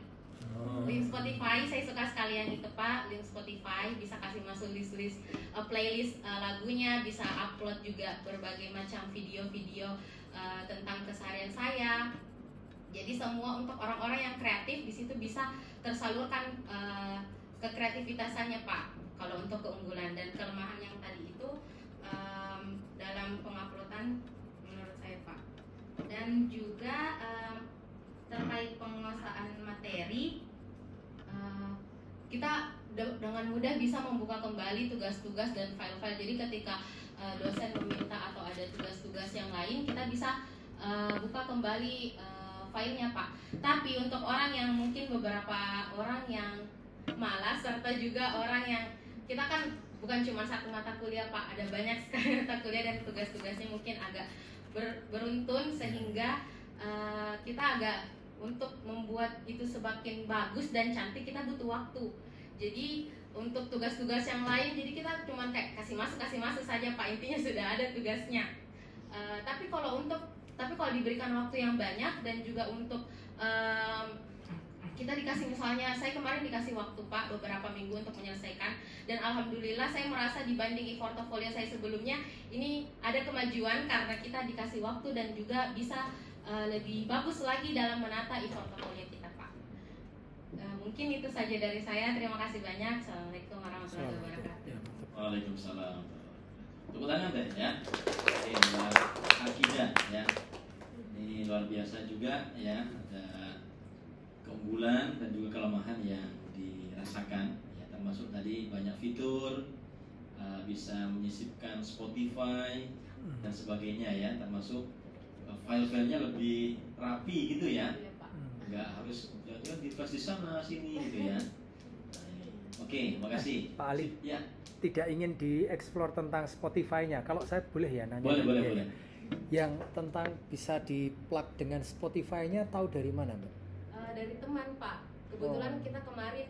Link Spotify saya suka sekali yang itu Pak, link Spotify bisa kasih masuk list-list playlist lagunya, bisa upload juga berbagai macam video-video tentang keseharian saya. Jadi semua untuk orang-orang yang kreatif di situ bisa tersalurkan kekreativitasannya Pak. Kalau untuk keunggulan dan kelemahan yang tadi itu dalam penguploadan menurut saya Pak. Dan juga terkait penguasaan materi, kita dengan mudah bisa membuka kembali tugas-tugas dan file-file. Jadi ketika dosen meminta atau ada tugas-tugas yang lain, kita bisa buka kembali filenya Pak. Tapi untuk orang yang mungkin beberapa orang yang malas, serta juga orang yang kita kan bukan cuma satu mata kuliah Pak, ada banyak sekali mata kuliah dan tugas-tugasnya mungkin agak beruntun, sehingga kita agak untuk membuat itu semakin bagus dan cantik kita butuh waktu. Jadi untuk tugas-tugas yang lain, jadi kita cuma kayak kasih masuk saja Pak, intinya sudah ada tugasnya. Tapi kalau diberikan waktu yang banyak dan juga untuk kita dikasih, misalnya saya kemarin dikasih waktu Pak beberapa minggu untuk menyelesaikan, dan alhamdulillah saya merasa dibanding e-portfolio saya sebelumnya ini ada kemajuan karena kita dikasih waktu dan juga bisa lebih bagus lagi dalam menata e-portfolio kita Pak. Mungkin itu saja dari saya. Terima kasih banyak. Assalamualaikum warahmatullahi wabarakatuh. Waalaikumsalam. Tepuk tangan deh ya. Oke, Mbak Akidah ya. Ini luar biasa juga ya. Ada keunggulan dan juga kelemahan yang dirasakan ya, termasuk tadi banyak fitur, bisa menyisipkan Spotify dan sebagainya ya, termasuk file-filenya lebih rapi gitu ya, nggak harus di flash di sana sini gitu ya. Oke, makasih Pak Ali. Ya, Tidak ingin dieksplor tentang Spotify-nya. Kalau saya boleh ya nanya. boleh. Yang tentang bisa di-plug dengan Spotify-nya tahu dari mana, Mbak? Dari teman Pak. Kebetulan kita kemarin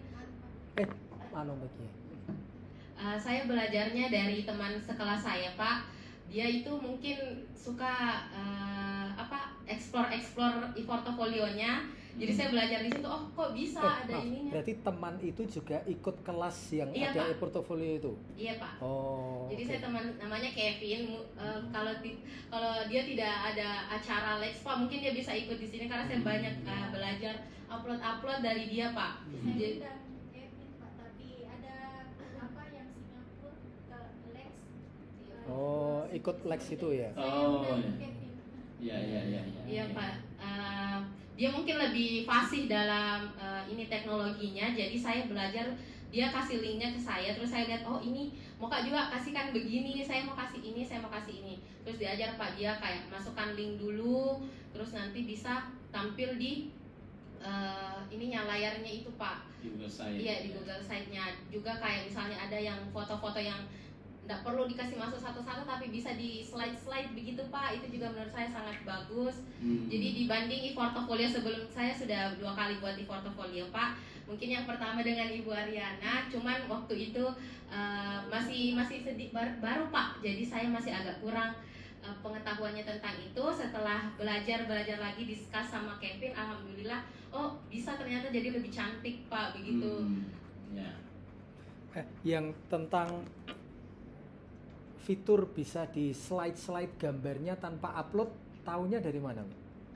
saya belajarnya dari teman sekelas saya Pak. Dia itu mungkin suka explore e-portfolionya. Jadi saya belajar di situ. Oh, kok bisa ada ininya. Berarti teman itu juga ikut kelas yang Iya, ada Pak. e-portfolio itu. Iya Pak. Oh. Jadi oke. saya teman namanya Kevin. Kalau dia tidak ada acara Lexpa, mungkin dia bisa ikut di sini karena saya banyak belajar upload dari dia Pak. Jadi, Tapi ada apa yang Singapura ke Lex. Oh, ikut Lex itu ya. Oh, iya. Iya Pak. Dia mungkin lebih fasih dalam ini teknologinya. Jadi saya belajar, dia kasih linknya ke saya, terus saya lihat, oh ini mau Kak juga kasihkan begini, saya mau kasih ini, terus diajar Pak, dia kayak masukkan link dulu, terus nanti bisa tampil di ininya layarnya itu Pak. Di Google Site. Iya, di Google Site-nya juga, kayak misalnya ada yang foto-foto yang nggak perlu dikasih masuk satu-satu tapi bisa di slide-slide begitu Pak, itu juga menurut saya sangat bagus. Jadi dibanding e-portfolio sebelum, saya sudah 2 kali buat e-portfolio Pak. Mungkin yang pertama dengan Ibu Ariana, cuman waktu itu masih sedikit baru Pak, jadi saya masih agak kurang pengetahuannya tentang itu. Setelah belajar lagi, discuss sama Kevin, alhamdulillah, oh bisa ternyata jadi lebih cantik Pak, begitu. Ya. Yang tentang fitur bisa di slide gambarnya tanpa upload, taunya dari mana?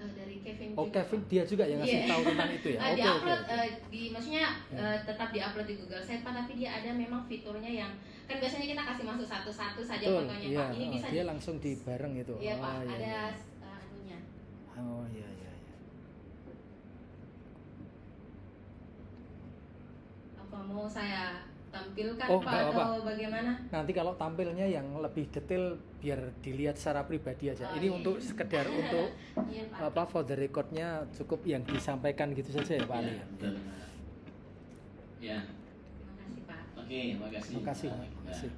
Dari Kevin Oh, juga, Kevin Pak. dia juga yang ngasih Iya. tahu tentang itu ya. Oke, Di-upload oke. maksudnya tetap di-upload di Google Site Pak, tapi dia ada memang fiturnya yang kan biasanya kita kasih masuk satu-satu saja Betul, fotonya iya. Pak. Ini bisa Dia langsung di bareng itu. Iya Pak, iya, ada iya. anunya. Oh iya. Apa mau saya tampilkan Oh, Pak nggak atau apa-apa. bagaimana? Nanti kalau tampilnya yang lebih detail biar dilihat secara pribadi aja. Oh, Ini iya. untuk sekedar untuk Iya Pak. for the recordnya cukup yang disampaikan gitu saja ya Pak Ali. Ya, betul. Ya. Terima kasih Pak. Oke, makasih. Makasih. Mbak. Makasih.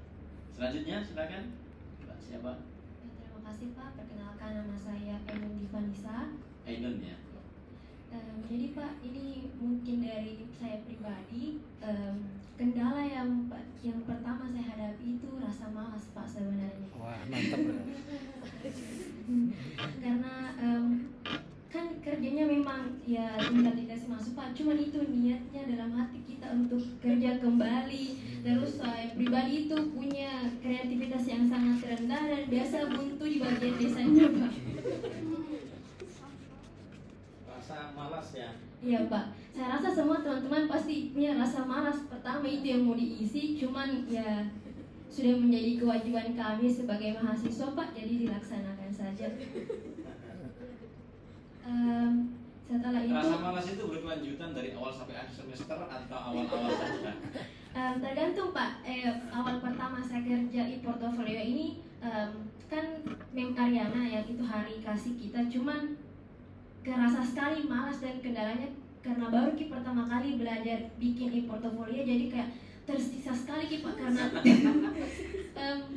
Selanjutnya silakan. Mbak siapa? Terima kasih Pak, perkenalkan nama saya Ainun Divanisa. Ainun ya. Jadi Pak, ini mungkin dari saya pribadi, kendala yang pertama saya hadapi itu rasa malas Pak sebenarnya. Wah, mantap. Karena kan kerjanya memang ya tinggal dikasih masuk Pak, cuman itu niatnya dalam hati kita untuk kerja kembali. Terus saya pribadi itu punya kreativitas yang sangat rendah dan biasa buntu di bagian desainnya Pak. Rasa malas ya. Iya Pak, saya rasa semua teman-teman pasti punya rasa malas. Pertama itu yang mau diisi, cuman ya sudah menjadi kewajiban kami sebagai mahasiswa Pak, jadi dilaksanakan saja. Setelah itu Rasa malas itu berkelanjutan dari awal sampai akhir semester atau awal-awal saja? tergantung Pak. Awal pertama saya kerja di portofolio ini kan Mem Ariana yang itu hari kasih kita, cuman kerasa sekali malas dan kendalanya karena baru pertama kali belajar bikin e-portfolio, jadi kayak tersisa sekali Pak karena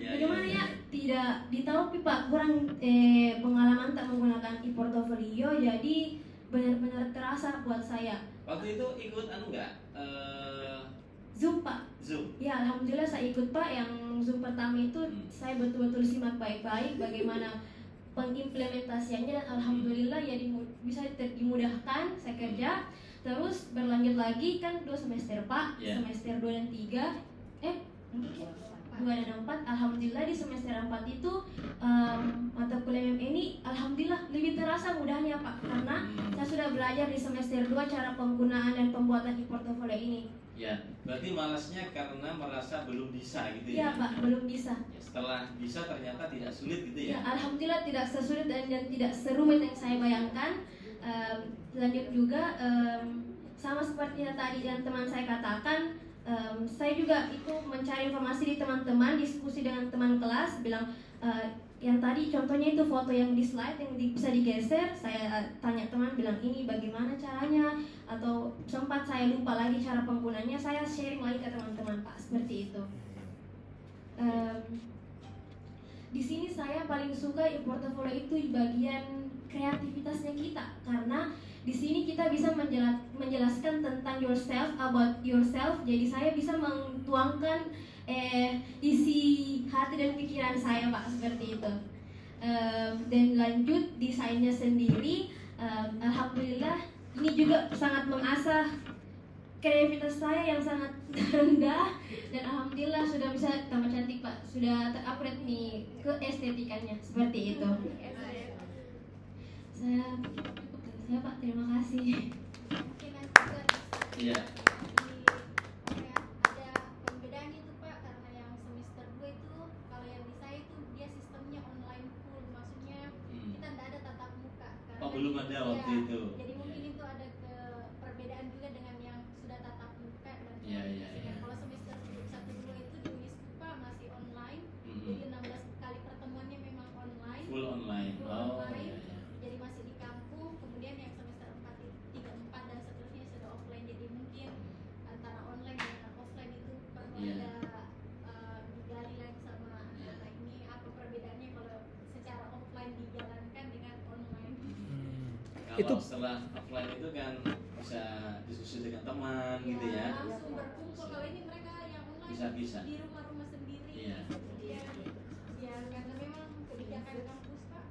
bagaimana ya tidak ditahu Pak, kurang pengalaman tak menggunakan e-portfolio, jadi benar-benar terasa buat saya. Waktu itu ikut enggak? Zoom Pak. Zoom. Ya alhamdulillah saya ikut Pak. Yang Zoom pertama itu saya betul-betul simak baik-baik bagaimana pengimplementasiannya, dan alhamdulillah ya bisa dimudahkan saya kerja. Terus berlanjut lagi kan 2 semester Pak, semester 2 dan 3 2 dan 4. Alhamdulillah di semester 4 itu mata kuliah ini alhamdulillah lebih terasa mudahnya Pak, karena saya sudah belajar di semester 2 cara penggunaan dan pembuatan e-portfolio ini. Ya, berarti malasnya karena merasa belum bisa gitu Ya ya? Pak, belum bisa. Ya, setelah bisa ternyata tidak sulit gitu Ya, ya? alhamdulillah tidak sesulit dan tidak serumit yang saya bayangkan. Lanjut juga sama seperti yang tadi yang teman saya katakan, saya juga itu mencari informasi di teman-teman, diskusi dengan teman kelas, bilang yang tadi contohnya itu foto yang di slide yang bisa digeser, saya tanya teman, bilang ini bagaimana caranya, atau sempat saya lupa lagi cara penggunanya, saya sharing lagi ke teman-teman Pak, seperti itu. Di sini saya paling suka e-portfolio itu di bagian kreativitasnya kita, karena di sini kita bisa menjelaskan tentang yourself, about yourself. Jadi saya bisa mentuangkan isi hati dan pikiran saya Pak, seperti itu. Dan lanjut desainnya sendiri, alhamdulillah ini juga sangat mengasah kreativitas saya yang sangat rendah, dan alhamdulillah sudah bisa tambah cantik Pak, sudah terupgrade nih ke estetikanya, seperti itu. Saya Pak, terima kasih. Mungkin nanti Iya. ada perbedaan itu Pak, karena yang semester 2 itu kalau yang di saya itu dia sistemnya online full, maksudnya kita tidak ada tatap muka. Oh, belum ada waktu itu. Jadi mungkin itu ada perbedaan juga dengan yang sudah tatap muka dan Iya. kalau semester 1-2 itu di Unispa masih online, jadi 16 kali pertemuannya memang online. Full online. Full Oh, online. iya. Jadi masih di kampung. Kemudian yang semester 3, 4 dan seterusnya sudah offline. Jadi mungkin antara online dan offline itu perlu ada digali lagi sama anak ini apa perbedaannya kalau secara offline dijalankan dengan online. Kalau Itu- setelah offline itu kan bisa diskusi dengan teman gitu ya? Langsung berkumpul. Kalau ini mereka yang online Bisa. di rumah-rumah sendiri. Iya. Ya karena memang kebijakan kampus Pak.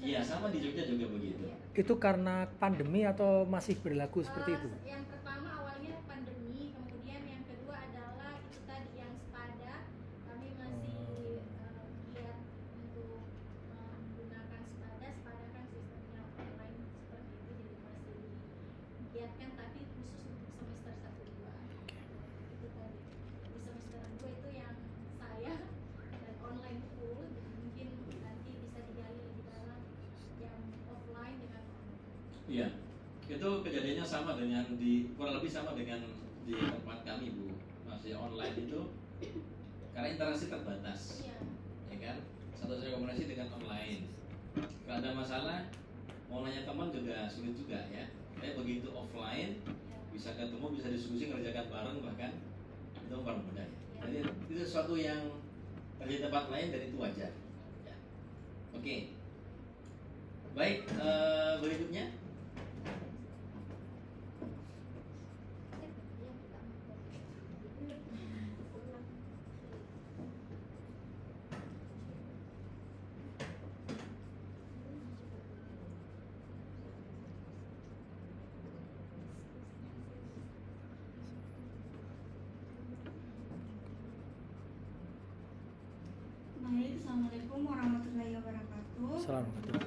Iya, sama di Jogja juga begitu. Itu karena pandemi atau masih berlaku seperti itu? Yang pertama awalnya pandemi, kemudian yang kedua adalah itu tadi yang sepada. Kami masih giat untuk menggunakan sepada kan sistemnya online seperti itu, jadi masih giatkan, tapi khusus untuk semester 1-2. Itu tadi. Di semester 2 itu yang saya dan online full, jadi mungkin nanti bisa digali lebih dalam yang offline dengan online. Iya. Itu kejadiannya sama dengan kurang lebih sama dengan di tempat kami Bu. Masih online itu karena interaksi terbatas. Iya. Ya kan? Satu-satunya komunikasi dengan online. Kalau ada masalah mau nanya teman juga sulit juga ya. Tapi begitu offline bisa ketemu, bisa diskusi, kerjakan bareng, bahkan itu mempermudah. Jadi itu sesuatu yang terjadi di tempat lain dan itu wajar. Ya. Oke. Baik, berikutnya. Baik, Assalamualaikum warahmatullahi wabarakatuh. Assalamualaikum.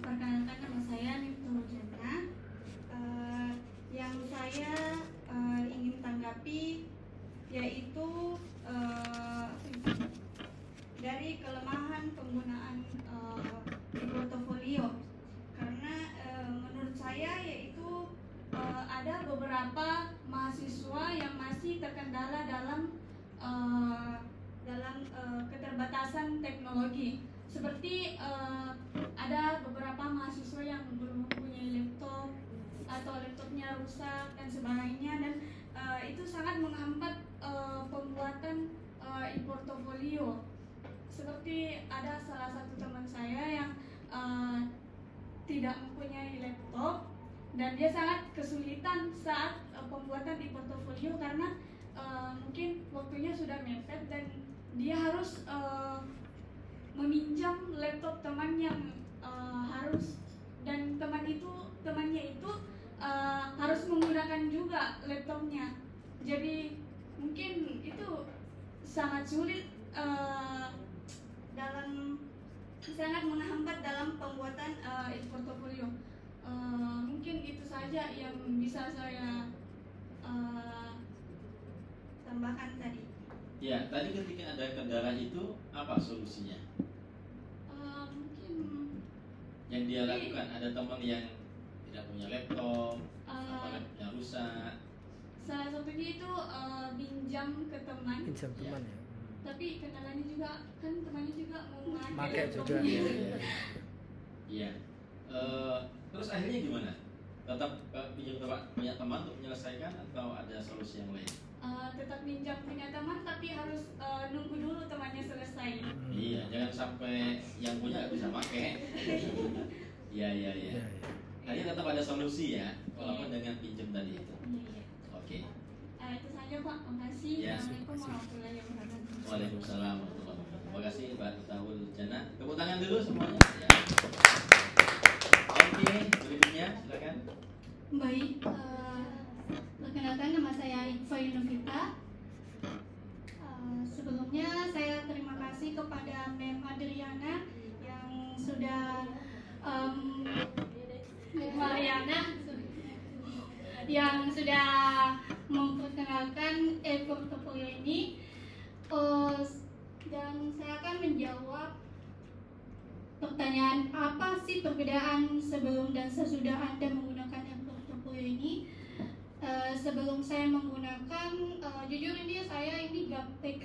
Perkenalkan, nama saya Niftur Jana. Yang saya ingin tanggapi yaitu dari kelemahan penggunaan portofolio, karena menurut saya yaitu ada beberapa mahasiswa yang masih terkendala dalam keterbatasan teknologi, seperti ada beberapa mahasiswa yang belum mempunyai laptop atau laptopnya rusak dan sebagainya, dan itu sangat menghambat pembuatan e-portofolio. Seperti ada salah satu teman saya yang tidak mempunyai laptop dan dia sangat kesulitan saat pembuatan e-portofolio karena mungkin waktunya sudah mepet dan dia harus meminjam laptop teman yang harus, dan temannya itu harus menggunakan juga laptopnya. Jadi mungkin itu sangat sulit sangat menghambat dalam pembuatan e-portofolio. Mungkin itu saja yang bisa saya tambahkan tadi. Ya, tadi ketika ada kendala itu apa solusinya? Mungkin Yang dia lakukan, ada teman yang tidak punya laptop, atau laptopnya rusak. salah satunya itu pinjam ke teman. Pinjam teman ya. Tapi kendalanya juga kan temannya juga mau Pakai juga. laptopnya. Iya. Terus akhirnya gimana? Tetap pinjam punya teman untuk menyelesaikan atau ada solusi yang lain? Tetap pinjam punya teman, tapi harus nunggu dulu temannya selesai. Iya, jangan sampai yang punya nggak bisa pakai. Iya. Akhirnya tetap ada solusi ya, walaupun dengan pinjam tadi itu. Iya. Oke. Itu saja Pak, makasih. Ya. Assalamualaikum warahmatullahi wabarakatuh. Waalaikumsalam warahmatullahi wabarakatuh. Terima kasih Pak Tahul Jana. Tepuk tangan dulu semuanya. Ya. Oke, berikutnya silakan. Baik, perkenalkan nama saya Iqfa Yunufita. Sebelumnya saya terima kasih kepada Mem Adriana yang sudah memperkenalkan e-portofolio ini, dan saya akan menjawab pertanyaan apa sih perbedaan sebelum dan sesudah Anda menggunakan e-portofolio ini. Sebelum saya menggunakan, jujur ini saya gaptek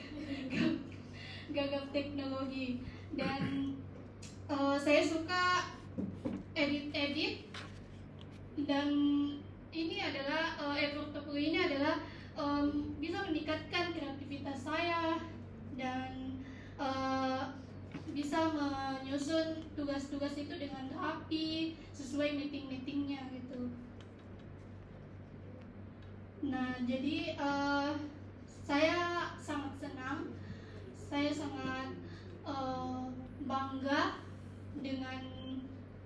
teknologi, dan saya suka edit, dan ini adalah e-portofolio ini adalah bisa meningkatkan kreativitas saya dan bisa menyusun tugas-tugas itu dengan rapi sesuai meeting-meetingnya gitu. Nah, jadi saya sangat senang, saya sangat bangga dengan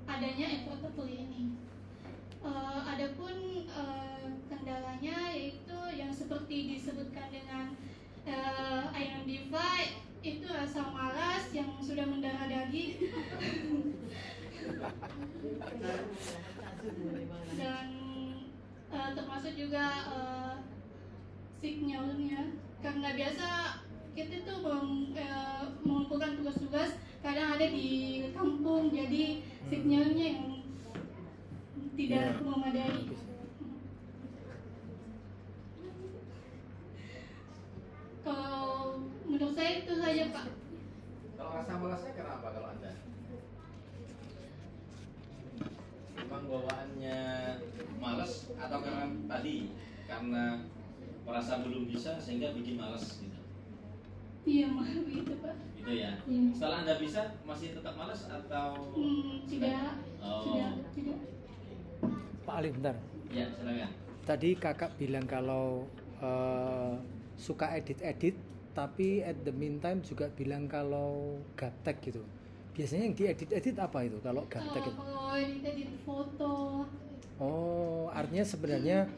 adanya e-portofolio ini. Adapun kendalanya yaitu yang seperti disebutkan dengan Iron Divide, itu rasa malas yang sudah mendarah daging dan termasuk juga signalnya, karena biasa kita tuh mengumpulkan tugas-tugas kadang ada di kampung, jadi signalnya yang tidak memadai. Kalau menurut saya itu saja Pak. Kalau rasa malasnya kenapa kalau Anda? Memang bawaannya malas atau karena merasa belum bisa sehingga bikin malas gitu? Iya, begitu Pak. Gitu ya. Iya. Setelah Anda bisa masih tetap malas atau? Tidak. Tidak. Pak Ali, bentar. Ya, silakan. Tadi kakak bilang kalau suka edit-edit, tapi at the meantime juga bilang kalau gaptek gitu. Biasanya yang diedit-edit apa itu kalau gaptek itu? Kalau edit foto. Oh, artinya sebenarnya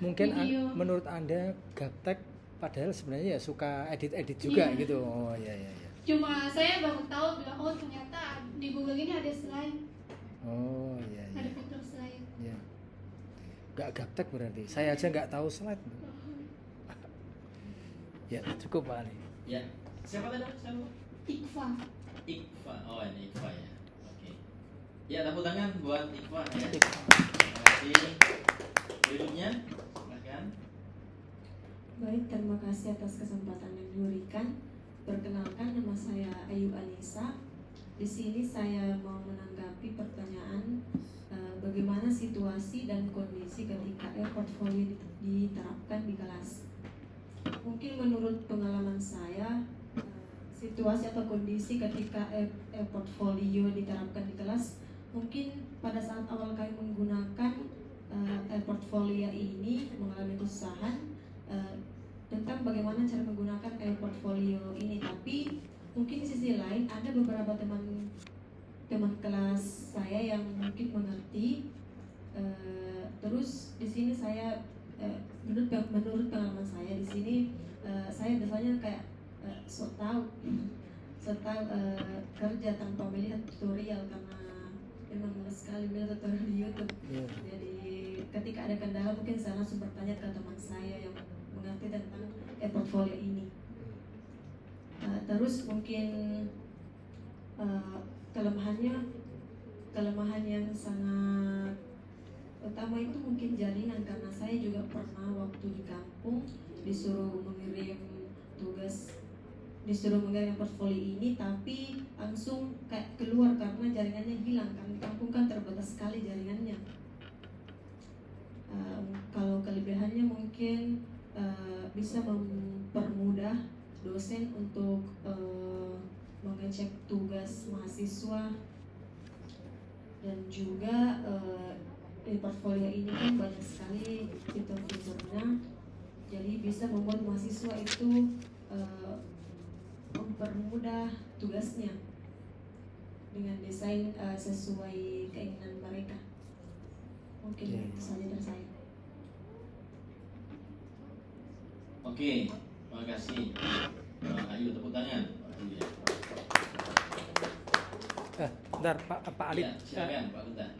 mungkin menurut Anda gaptek, padahal sebenarnya ya suka edit-edit juga gitu. Oh iya. Cuma saya baru tahu bilang oh ternyata di Google ini ada slide, Oh iya ada iya. fitur slide. Ya. Gak gaptek berarti. Saya aja nggak tahu slide. Ya cukup Pak Ali. Ya. Siapa tadi? Siapa? Ikfa. Ikfa. Oh ini Ikfa ya. Oke. Ya tepuk tangan buat Ikfa ya. Ikfa. Terima kasih. Berikutnya silakan. Baik, terima kasih atas kesempatan yang diberikan. Perkenalkan, nama saya Ayu Anissa. Di sini saya mau menanggapi pertanyaan bagaimana situasi dan kondisi ketika e-portfolio diterapkan di kelas. Mungkin menurut pengalaman saya, situasi atau kondisi ketika e-portfolio diterapkan di kelas, mungkin pada saat awal kami menggunakan e-portfolio ini mengalami kesusahan tentang bagaimana cara menggunakan e-portfolio ini. Tapi mungkin di sisi lain ada beberapa teman kelas saya yang mungkin mengerti. Terus di sini saya menurut pengalaman saya di sini saya biasanya kayak sok tahu kerja tanpa melihat tutorial karena memang males sekali melihat tutorial di YouTube. Jadi ketika ada kendala mungkin saya langsung bertanya ke teman saya yang mengerti tentang e-portfolio ini. Terus mungkin kelemahan yang sangat utama itu mungkin jaringan, karena saya juga pernah waktu di kampung disuruh mengirim portfolio ini, tapi langsung kayak keluar karena jaringannya hilang, karena di kampung kan terbatas sekali jaringannya. Kalau kelebihannya mungkin bisa mempermudah dosen untuk mengecek tugas mahasiswa, dan juga di portfolio ini kan banyak sekali fitur-fiturnya, jadi bisa membuat mahasiswa itu mempermudah tugasnya dengan desain sesuai keinginan mereka. Mungkin itu saja dari saya. Oke, terima kasih. Ayo tepuk tangan. Bentar Pak Ali. Ya, silakan Pak Lutah.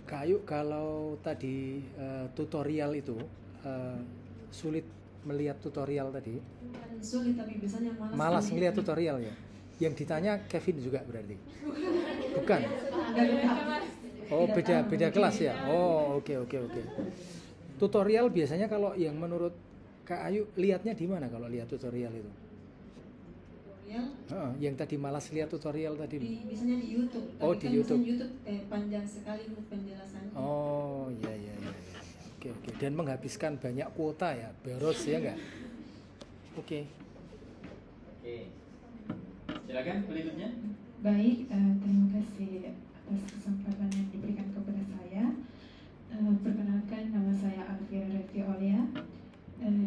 Kak Ayu, kalau tadi tutorial itu sulit melihat tutorial tadi. Bukan sulit, tapi biasanya malas melihat tutorial ya. Yang ditanya Kevin juga berarti. Bukan. Oh, beda kelas ya. Oh, oke. Tutorial biasanya kalau yang menurut Kak Ayu lihatnya di mana kalau lihat tutorial itu? Yang tadi malas lihat tutorial tadi. Biasanya di YouTube. Oh, di YouTube. YouTube panjang sekali penjelasannya. Oh, iya. Oke. Dan menghabiskan banyak kuota ya, boros ya enggak? Oke. Silakan berikutnya. Baik, terima kasih atas kesempatan yang diberikan kepada saya. Perkenalkan, nama saya Alfira Refti Olia.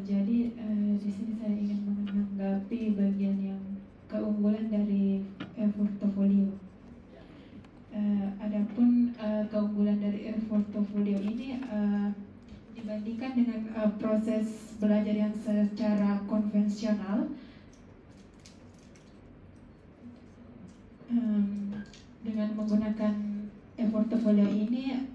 Jadi di sini saya ingin menanggapi bagian yang keunggulan dari e-portfolio. Adapun keunggulan dari e-portfolio ini dibandingkan dengan proses belajar yang secara konvensional, dengan menggunakan e-portfolio ini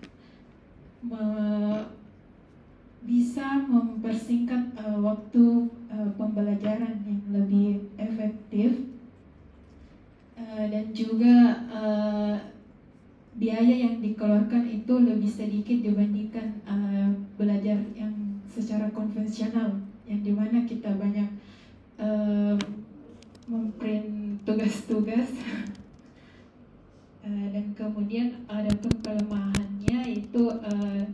bisa mempersingkat waktu pembelajaran yang lebih efektif, dan juga biaya yang dikeluarkan itu lebih sedikit dibandingkan belajar yang secara konvensional, yang dimana kita banyak memprint tugas-tugas. Dan kemudian ada pun kelemahannya itu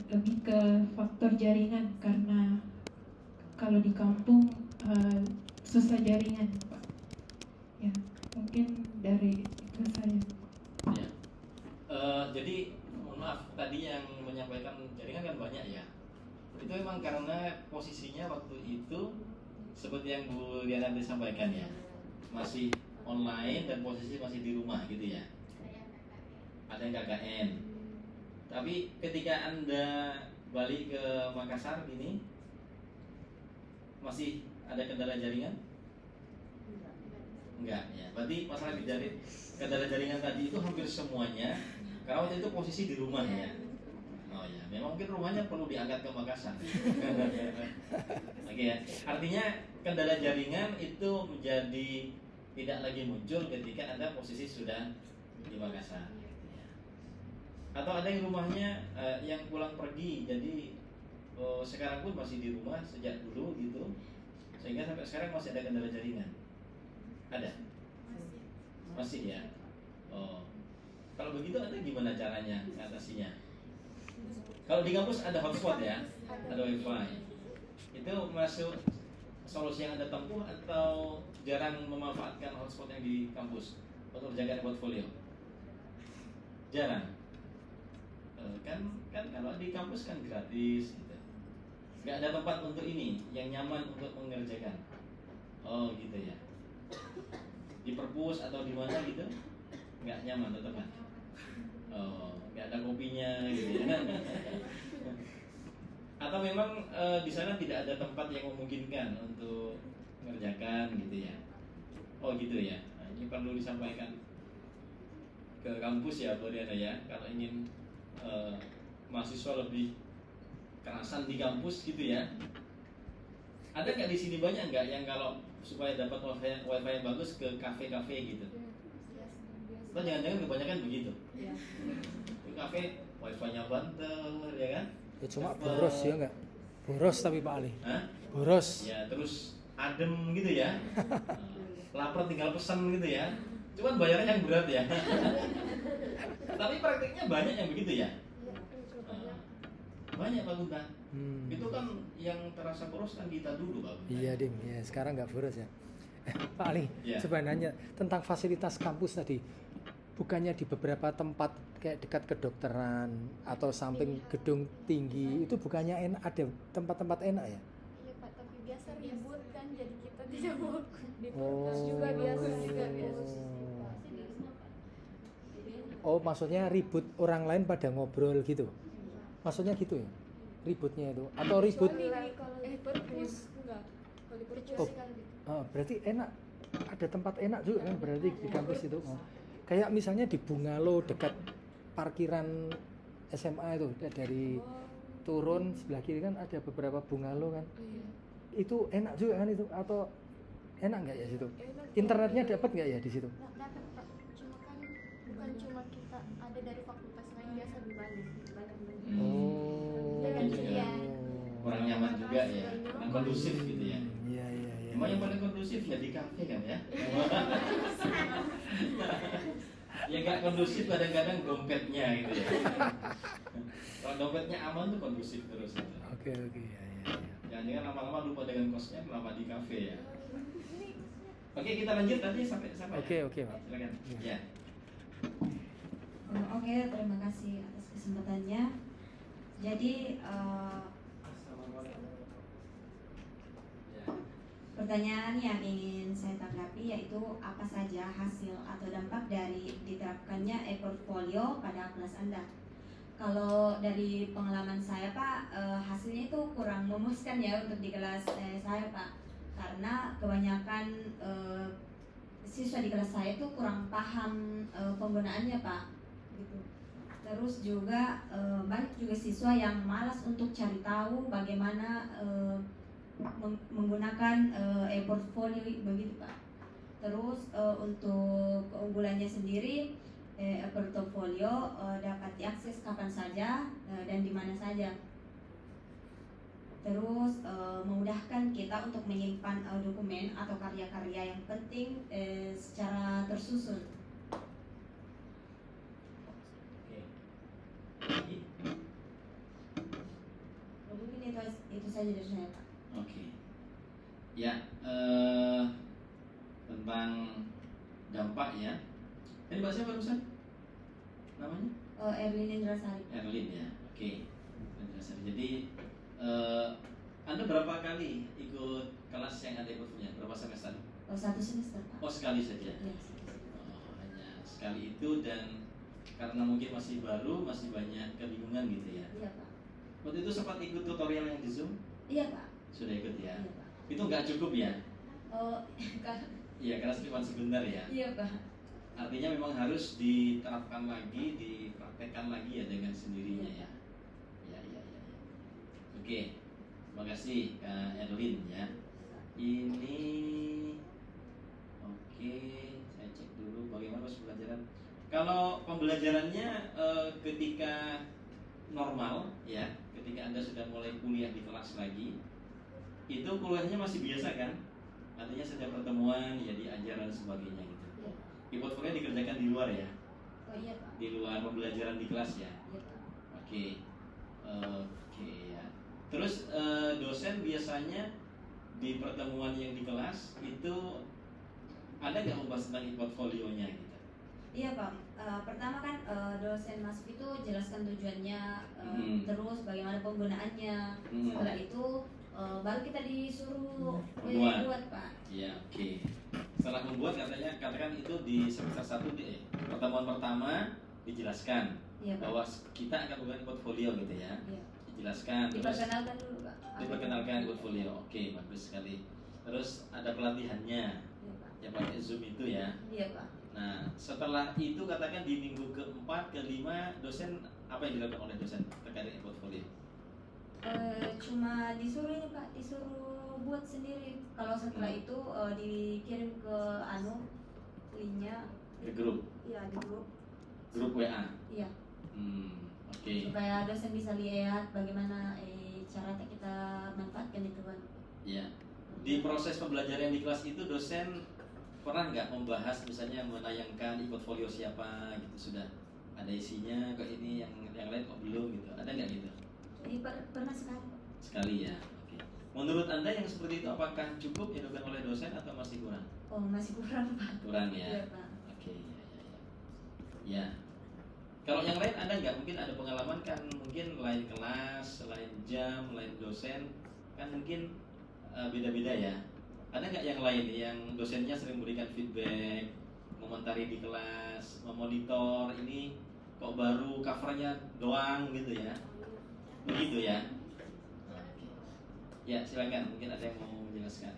lebih ke faktor jaringan, karena kalau di kampung susah jaringan, Pak. Ya, mungkin dari itu saya. Ya. Jadi mohon maaf, tadi yang menyampaikan jaringan kan banyak ya. Itu memang karena posisinya waktu itu seperti yang Bu Liana tadi sampaikan ya, masih online dan posisi masih di rumah gitu ya. Ada yang KKN. Tapi ketika Anda balik ke Makassar gini, masih ada kendala jaringan? Enggak ya. Berarti masalah kendala jaringan tadi itu hampir semuanya karena waktu itu posisi di rumah ya. Oh ya, memang mungkin rumahnya perlu diangkat ke Makassar. Oke ya. Artinya kendala jaringan itu menjadi tidak lagi muncul ketika Anda posisi sudah di Makassar. Atau ada yang rumahnya yang pulang pergi, jadi sekarang pun masih di rumah sejak dulu gitu, sehingga sampai sekarang masih ada kendala jaringan. Ada? Masih ya. Oh, kalau begitu Anda gimana caranya mengatasinya? Kalau di kampus ada hotspot ya, ada wifi. Itu masuk solusi yang Anda tempuh atau jarang memanfaatkan hotspot yang di kampus untuk menjaga portfolio? Jarang. Kan kalau di kampus kan gratis gitu. Nggak ada tempat untuk ini yang nyaman untuk mengerjakan. Oh gitu ya. Di perpus atau di mana gitu nggak nyaman teman. Oh, nggak ada kopinya gitu ya. Atau memang di sana tidak ada tempat yang memungkinkan untuk mengerjakan gitu ya. Oh gitu ya. Nah, ini perlu disampaikan ke kampus ya, Bodiana ya. Kalau ingin mahasiswa lebih kerasan di kampus gitu ya. Ada nggak di sini banyak nggak yang kalau supaya dapat wifi yang bagus ke kafe-kafe gitu? Atau jangan-jangan kebanyakan begitu? Di kafe wifi-nya banter ya kan? Ya cuma boros ya enggak? Boros tapi Pak Ali. Hah? Boros. Ya terus adem gitu ya. Lapar tinggal pesan gitu ya. Cuman bayarnya yang berat ya. Tapi praktiknya banyak yang begitu ya. Banyak Pak Gunta. Itu kan yang terasa boros kan kita dulu Pak Gunta. Iya Dim, ya sekarang nggak boros ya. Pak Ali, Ya. sebenarnya tentang fasilitas kampus tadi, bukannya di beberapa tempat kayak dekat kedokteran atau samping gedung tinggi itu bukannya ada tempat-tempat enak ya? Iya Pak, tapi biasa ribut kan, jadi kita tidak mau di Oh. perpus juga biasa juga biasa. Oh, maksudnya ribut orang lain pada ngobrol gitu? Maksudnya gitu ya? Ributnya itu? Atau ribut? Kalau di perpus enggak. Kalau di perpus Oh, kan berarti enak. Ada tempat enak juga kan berarti di kampus itu. Oh. Kayak misalnya di Bungalo dekat parkiran SMA itu dari turun sebelah kiri kan ada beberapa bungalow kan. Itu enak juga kan itu atau enak nggak ya situ? Internetnya dapat nggak ya di situ? dapat Pak. Cuma kan bukan cuma kita, ada dari fakultas lain biasa di Bali. Oh. Iya. Kurang nyaman juga ya. Kurang kondusif gitu ya. Iya iya iya. Cuma yang paling kondusif ya di kafe kan ya. Ya nggak kondusif kadang-kadang dompetnya gitu ya. Kalau dompetnya aman tuh kondusif terus gitu. Oke ya ya. Jangan-jangan lama-lama lupa dengan kosnya melama di kafe ya. Oke kita lanjut tadi sampai Oke Pak. Silakan. Ya. Oke, terima kasih atas kesempatannya. Jadi pertanyaan yang ingin saya tanggapi yaitu apa saja hasil atau dampak dari diterapkannya e-portfolio pada kelas Anda? Kalau dari pengalaman saya Pak, hasilnya itu kurang memuaskan ya untuk di kelas saya Pak, karena kebanyakan siswa di kelas saya itu kurang paham penggunaannya Pak. Gitu. Terus juga banyak juga siswa yang malas untuk cari tahu bagaimana menggunakan e-portfolio begitu Pak. Terus untuk keunggulannya sendiri e-portfolio dapat diakses kapan saja dan di mana saja. Terus memudahkan kita untuk menyimpan dokumen atau karya-karya yang penting secara tersusun. Mungkin itu saja dari saya Pak. Oke. Ya, tentang dampak ya. Ini Mbak siapa barusan? Namanya? Erlin Indrasari. Erlin ya. Oke. Indrasari. Jadi Anda berapa kali ikut kelas yang ada punya? Berapa semester? Satu semester Pak. Oh sekali saja. Ya, Oh, hanya sekali itu dan karena mungkin masih baru, masih banyak kebingungan gitu ya. Iya Pak. Waktu itu sempat ikut tutorial yang di Zoom? Iya Pak. Sudah ikut ya. Iya Pak. Itu nggak cukup ya? Iya, karena cuma sebentar ya. Iya Pak. Artinya memang harus diterapkan lagi, dipraktekkan lagi ya dengan sendirinya ya. Ya. Oke, terima kasih Kak Erlin ya. Ini oke, saya cek dulu bagaimana proses pembelajaran. Kalau pembelajarannya ketika normal ya, ketika Anda sudah mulai kuliah di kelas lagi, itu kuliahnya masih biasa kan? Artinya setiap pertemuan ya diajar dan sebagainya gitu. E-portfolio dikerjakan di luar ya? Oh iya Pak. Di luar pembelajaran di kelas ya? Iya Pak. Oke ya. Terus dosen biasanya di pertemuan yang di kelas itu ada nggak membahas tentang e-portfolionya gitu? Iya Pak. Pertama kan dosen masuk itu jelaskan tujuannya, terus bagaimana penggunaannya. Setelah itu baru kita disuruh buat Pak. Iya, oke. Setelah membuat katakan itu di semester 1 pertemuan pertama dijelaskan bahwa kita akan membuat portfolio gitu ya. Iya. Dijelaskan. Diperkenalkan dulu Pak. Diperkenalkan portfolio. Oke, bagus sekali. Terus ada pelatihannya. Iya Pak. Ya pakai Zoom itu ya. Iya Pak. Nah, setelah itu katakan di minggu keempat, kelima, dosen apa yang dilakukan oleh dosen terkait dengan portfolio? Cuma disuruh ini Pak, disuruh buat sendiri. Kalau setelah itu dikirim ke linknya Ke grup? Iya, di grup. Grup WA? Iya. Oke. Supaya dosen bisa lihat bagaimana cara kita manfaatkan itu Pak. Iya. Di proses pembelajaran di kelas itu dosen pernah nggak membahas misalnya menayangkan e-portfolio siapa gitu, sudah ada isinya kok, ini yang lain kok belum gitu, ada nggak gitu? Pernah sekali Pak. Sekali ya. Oke. Menurut Anda yang seperti itu apakah cukup dilakukan oleh dosen atau masih kurang? Oh, masih kurang Pak. Kurang ya. Iya Pak. Oke, ya. Kalau yang lain ada nggak? Mungkin ada pengalaman kan, mungkin lain kelas, lain jam, lain dosen, kan mungkin beda-beda ya. Ada nggak yang lain yang dosennya sering berikan feedback, komentari di kelas, memonitor ini kok baru covernya doang gitu ya? Begitu ya? Ya silakan, mungkin ada yang mau menjelaskan.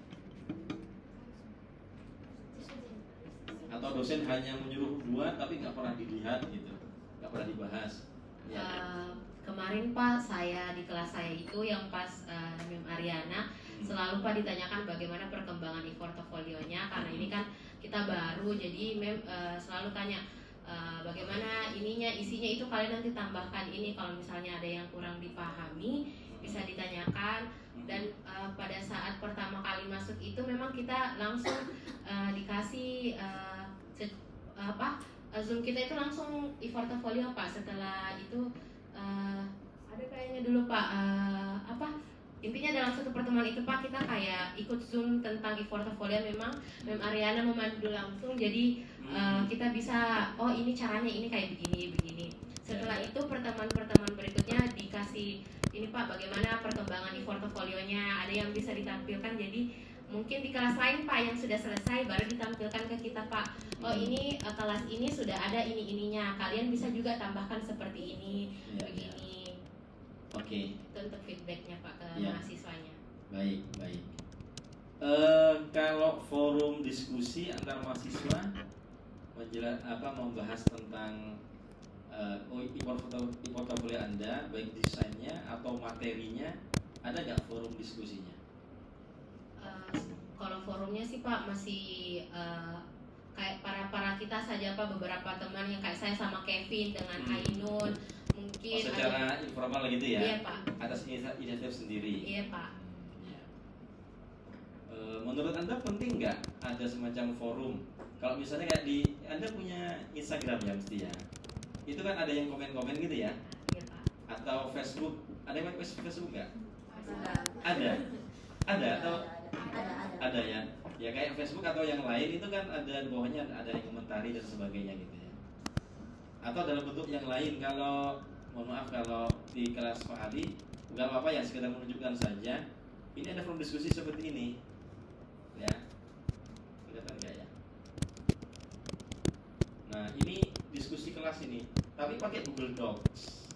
Atau dosen hanya menyuruh buat tapi nggak pernah dilihat gitu, nggak pernah dibahas. Ya. Kemarin Pak, saya di kelas saya itu yang pas Mem Ariana selalu Pak ditanyakan bagaimana perkembangan e-portfolionya, karena ini kan kita baru, jadi Mem selalu tanya bagaimana ininya, isinya itu kalian nanti tambahkan ini, kalau misalnya ada yang kurang dipahami bisa ditanyakan. Dan pada saat pertama kali masuk itu memang kita langsung dikasih Zoom kita itu langsung e-portfolio Pak. Setelah itu ada kayaknya dulu Pak intinya dalam satu pertemuan itu Pak kita kayak ikut Zoom tentang e-portfolio. Memang Mem Ariana memandu langsung, jadi kita bisa ini caranya ini kayak begini. Setelah itu pertemuan berikutnya dikasih ini Pak, bagaimana perkembangan e-portfolionya, ada yang bisa ditampilkan. Jadi mungkin di kelas lain Pak yang sudah selesai baru ditampilkan ke kita Pak. Oh ini kelas ini sudah ada ininya, kalian bisa juga tambahkan seperti ini, begini. Oke. Itu untuk feedbacknya Pak ke mahasiswanya. Baik. Kalau forum diskusi antar mahasiswa membahas tentang e-portfolio Anda, baik desainnya atau materinya, ada nggak forum diskusinya? Kalau forumnya sih Pak masih kayak para kita saja Pak, beberapa teman yang kayak saya sama Kevin dengan Ainun mungkin secara informal gitu ya? Iya Pak. Atas inisiatif sendiri? Iya Pak. Menurut Anda penting nggak ada semacam forum? Kalau misalnya kayak Anda punya Instagram ya mesti ya? Itu kan ada yang komen-komen gitu ya? Iya Pak. Atau Facebook, ada yang pakai Facebook nggak? Ada. Ada atau? Ada. Ada ya? Ya kayak Facebook atau yang lain itu kan ada di bawahnya ada yang komentari dan sebagainya gitu ya. Atau dalam bentuk yang lain, kalau mohon maaf kalau di kelas Pak Adi nggak apa-apa ya, sekedar menunjukkan saja ini ada forum diskusi seperti ini ya, kelihatan nggak ya? Nah ini diskusi kelas ini, tapi pakai Google Docs.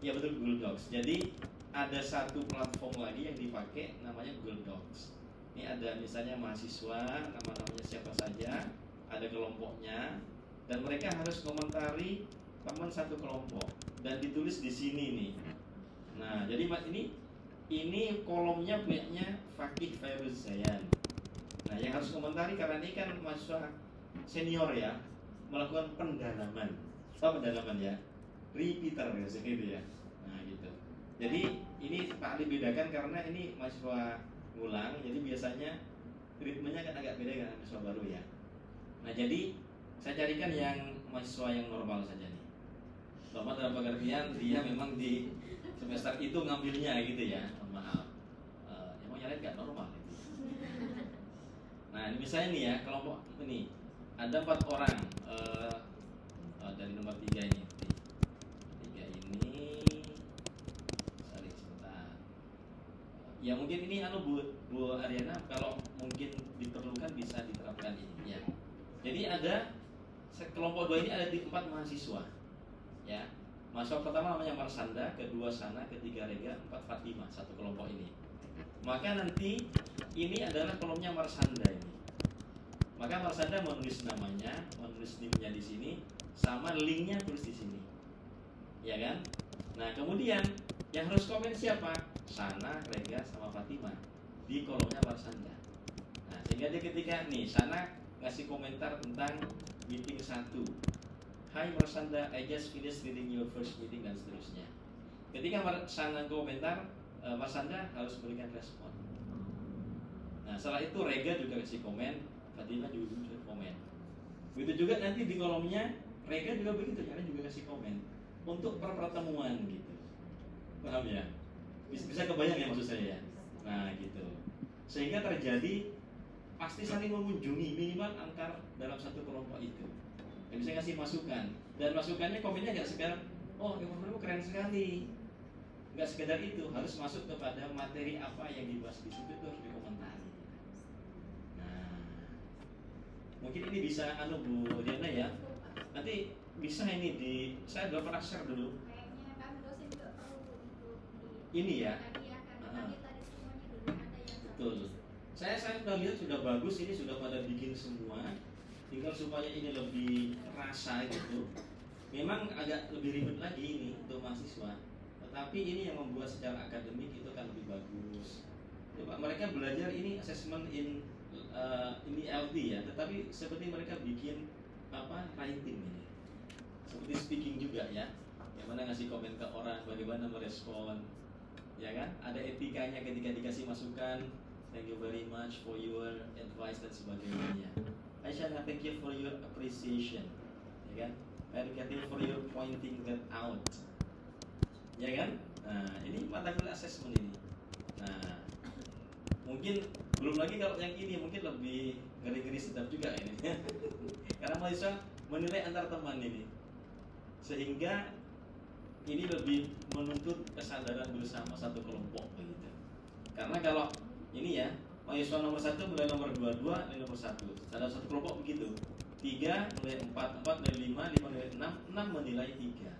Ya betul, Google Docs. Jadi ada satu platform lagi yang dipakai namanya Google Docs. Ini ada misalnya mahasiswa, nama-namanya siapa saja, ada kelompoknya, dan mereka harus komentari teman satu kelompok dan ditulis di sini nih. Nah, jadi ini kolomnya punyanya Fakih Fairuz Zayan. Nah, yang harus komentari karena ini kan mahasiswa senior ya, melakukan pendalaman. Tahu pendalaman ya? Repeater ya, seperti ya. Nah, gitu. Jadi ini Pak Ali bedakan karena ini mahasiswa ngulang, jadi biasanya ritmenya kan agak beda dengan mahasiswa baru ya. Nah, jadi saya carikan yang mahasiswa yang normal saja nih. Normal dalam pengertian dia memang di semester itu ngambilnya gitu ya. Maaf, emang yang lain nggak normal gitu. Nah, ini misalnya nih ya, kelompok ini ada 4 orang dari nomor 3 ini. 3 ini saling sebentar. Ya mungkin ini Bu Ariana, kalau mungkin diperlukan bisa diterapkan ini ya. Jadi ada kelompok 2 ini ada di 4 mahasiswa. Ya. Mahasiswa pertama namanya Marsanda, kedua Sana, ketiga Rega, 4 Fatima, satu kelompok ini. Maka nanti ini adalah kolomnya Marsanda ini. Maka Marsanda menulis namanya, menulis NIM-nya di sini, sama linknya tulis di sini, ya kan? Nah kemudian yang harus komen siapa? Sana, Rega, sama Fatima di kolomnya Marsanda. Nah sehingga dia ketika nih Sana ngasih komentar tentang meeting 1. Hai Marsanda, I just finished reading your first meeting dan seterusnya. Ketika Sana komentar, Marsanda harus berikan respon. Nah setelah itu Rega juga kasih komen, Fatima juga komen. Begitu juga nanti di kolomnya Rega juga begitu, karena juga kasih komen untuk pertemuan gitu. Paham ya? Bisa kebayang ya maksud saya ya? Nah gitu. Sehingga terjadi pasti saling mengunjungi, minimal antar dalam satu kelompok itu. Dan bisa kasih masukan. Dan masukannya komennya nggak sekedar, oh informasimu keren sekali. Nggak sekedar itu, harus masuk kepada materi apa yang dibahas di situ, itu harus dikomentari. Nah, mungkin ini bisa Bu Diana ya. Nanti bisa ini saya udah pernah share dulu. Kayaknya kan dosen juga perlu Ini ya. Betul. Saya sudah lihat sudah bagus, ini sudah pada bikin semua. Tinggal supaya ini lebih terasa gitu. Memang agak lebih ribet lagi ini untuk mahasiswa. Tetapi ini yang membuat secara akademik itu kan lebih bagus. Coba mereka belajar ini assessment in ini LT ya, tetapi seperti mereka bikin writing ini. Seperti speaking juga ya. Yang mana ngasih komen ke orang, bagaimana merespon. Ya kan? Ada etikanya ketika dikasih masukan. Thank you very much for your advice dan sebagainya. Aisyah, thank you for your appreciation. Ya kan? Thank you for your pointing that out. Ya kan? Nah, ini mata kuliah assessment ini. Nah, mungkin belum lagi kalau yang ini mungkin lebih ngeri-ngeri sedap juga ini. Karena mahasiswa menilai antar teman ini. Sehingga ini lebih menuntut kesadaran bersama satu kelompok begitu. Karena kalau ini ya, mahasiswa nomor 1 mulai nomor 22, nilai nomor 1. Dalam satu kelompok begitu. 3 nilai 4, 4 nilai 5, 5 nilai 6, 6 menilai 3.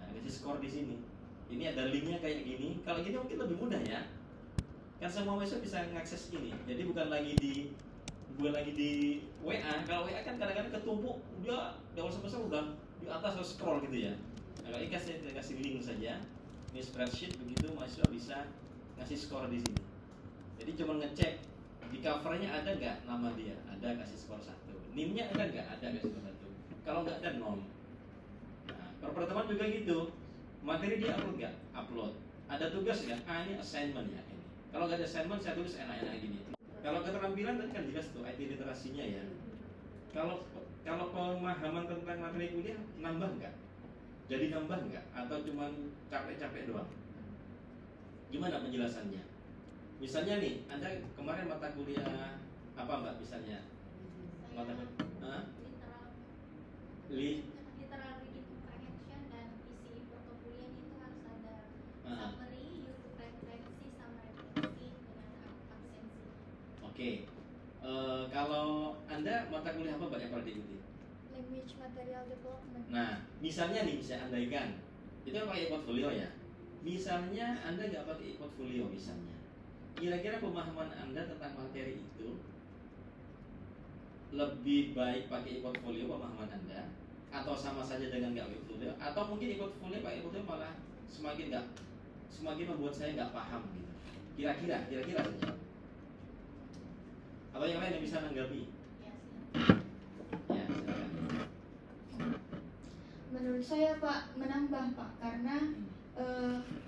Nah, kasih skor di sini. Ini ada linknya kayak gini. Kalau gini mungkin lebih mudah ya. Kan semua mahasiswa bisa mengakses ini. Jadi bukan lagi di WA. Kalau WA kan kadang-kadang ketumpuk, dia di awal semester udah di atas harus scroll gitu ya. Nah, kalau ini kasih link saja. Ini spreadsheet, begitu mahasiswa bisa ngasih skor di sini. Jadi cuma ngecek di covernya ada nggak nama dia, ada kasih skor 1. NIM-nya ada nggak, ada kasih skor 1. Kalau nggak ada 0. Nah, pertemuan juga gitu. Materi dia upload nggak? Upload. Ada tugas nggak? Ini assignment ya ini. Kalau nggak ada assignment saya tulis enak-enak gini. Kalau keterampilan tadi kan jelas tuh IT literasinya ya. Kalau pemahaman tentang materi kuliah nambah nggak? Jadi nambah nggak? Atau cuma capek-capek doang? Gimana penjelasannya? Misalnya nih, Anda kemarin mata kuliah apa Mbak misalnya? Mata kuliah? Literal reading comprehension dan isi portofolio itu harus ada summary, YouTube referensi sama referensi dengan absensi. Oke. Kalau Anda mata kuliah apa Mbak yang pernah diikuti? Language Material Development. Nah, misalnya nih, saya andaikan itu pakai portfolio ya. Misalnya Anda nggak pakai portfolio misalnya, kira-kira pemahaman Anda tentang materi itu lebih baik pakai e-portfolio pemahaman Anda, atau sama saja dengan nggak e-portfolio, atau mungkin e-portfolio pakai e-portfolio malah semakin membuat saya nggak paham gitu. Kira-kira saja. Atau yang lain yang bisa menanggapi? Ya, silakan. Menurut saya Pak, menambah Pak, karena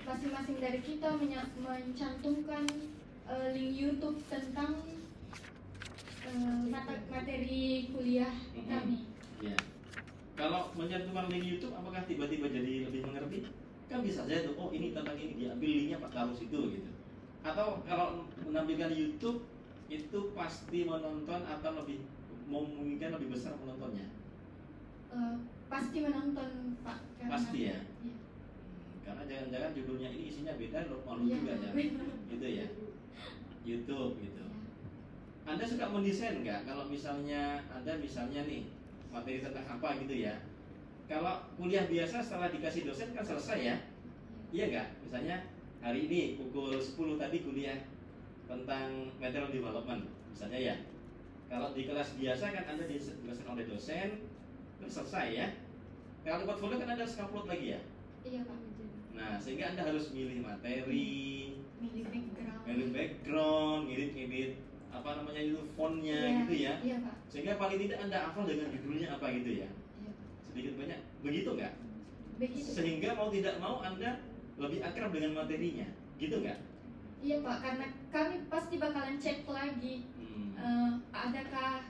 masing-masing dari kita mencantumkan link YouTube tentang materi kuliah kami. Ya. Kalau mencantumkan link YouTube, apakah tiba-tiba jadi lebih mengerti? Kan bisa saja tuh, oh ini tentang ini, diambil linknya Pak taruh situ gitu. Atau kalau menampilkan YouTube itu pasti menonton atau lebih memungkinkan lebih besar penontonnya? Pasti menonton Pak. Pasti ya. Iya. Karena jangan-jangan judulnya ini isinya beda, malu Iya, juga ya. Gitu ya. YouTube gitu. Anda suka mendesain nggak? Kalau misalnya Anda misalnya nih materi tentang apa gitu ya. Kalau kuliah biasa setelah dikasih dosen kan selesai ya. Iya nggak? Misalnya hari ini pukul 10 tadi kuliah tentang material development misalnya ya. Kalau di kelas biasa kan Anda dijelaskan oleh dosen, terus selesai ya. Kalau di portfolio kan Anda harus upload lagi ya. Iya Pak. Nah, sehingga Anda harus milih materi, milih background, ngedit apa namanya itu fontnya gitu ya. Iya Pak. Sehingga paling tidak Anda hafal dengan judulnya apa gitu ya. Iya. Sedikit banyak, begitu nggak? Begitu. Sehingga mau tidak mau Anda lebih akrab dengan materinya, gitu nggak? Iya Pak, karena kami pasti bakalan cek lagi adakah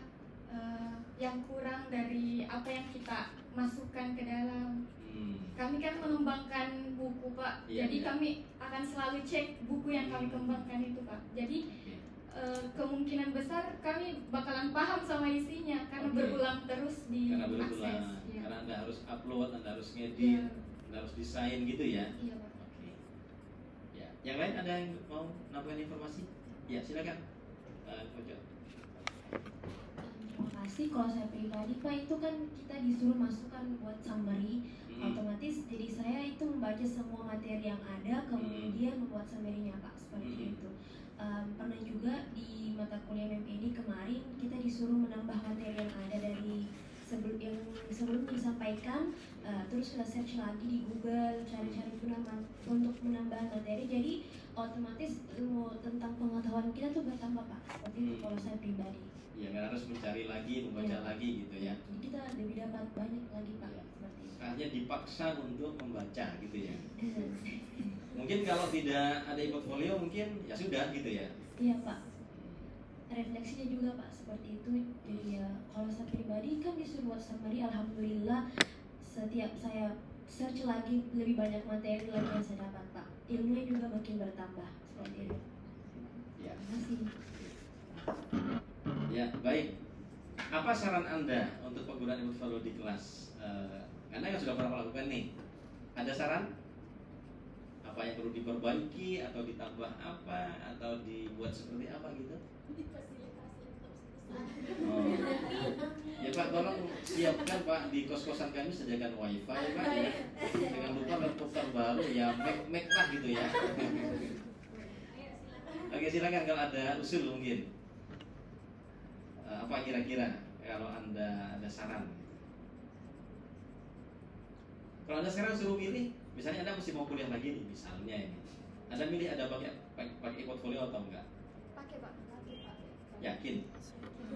yang kurang dari apa yang kita masukkan ke dalam. Kami kan mengembangkan buku Pak, jadi kami akan selalu cek buku yang kami kembangkan itu Pak. Jadi kemungkinan besar kami bakalan paham sama isinya karena berulang terus di akses. Ya. Karena Anda harus upload, Anda harus ngedit, Anda harus desain gitu ya. Iya Pak. Oke. Ya, yang lain ada yang mau nambahkan informasi? Ya, silakan. Ojo. Terima kasih. Kalau saya pribadi Pak, itu kan kita disuruh masukkan buat summary, otomatis jadi saya itu membaca semua materi yang ada, kemudian membuat summary-nya Pak, seperti itu. Pernah juga di mata kuliah MPD kemarin kita disuruh menambah materi yang ada dari sebelumnya disampaikan, terus kita search lagi di Google cari-cari untuk menambah materi, jadi otomatis ilmu tentang pengetahuan kita tuh bertambah Pak, seperti itu kalau saya pribadi. Ya, nggak harus mencari lagi, membaca lagi gitu ya. Jadi kita lebih dapat banyak lagi Pak, seperti itu. Artinya dipaksa untuk membaca gitu ya. Mungkin kalau tidak ada e-portfolio mungkin ya sudah gitu ya. Iya Pak. Refleksinya juga Pak seperti itu. Jadi ya kalau saya pribadi kan disuruh buat summary, alhamdulillah setiap saya search lagi lebih banyak materi lagi yang saya dapat Pak. Ilmunya juga makin bertambah seperti itu. Ya. Terima kasih. Ya, baik. Apa saran Anda untuk penggunaan e-portfolio di kelas? Anda yang sudah pernah melakukan nih, ada saran? Apa yang perlu diperbaiki atau ditambah apa atau dibuat seperti apa gitu? Oh. Ya Pak, tolong siapkan Pak di kos-kosan kami sediakan wifi Pak ya. Jangan lupa laptop terbaru ya, Mac lah gitu ya. Oke, silakan kalau ada usul mungkin. Apa kira-kira kalau Anda ada saran? Kalau Anda sekarang suruh milih, misalnya Anda mesti mau kuliah lagi nih, misalnya ini, Anda milih ada pakai portfolio atau enggak? Pakai Pak. Yakin?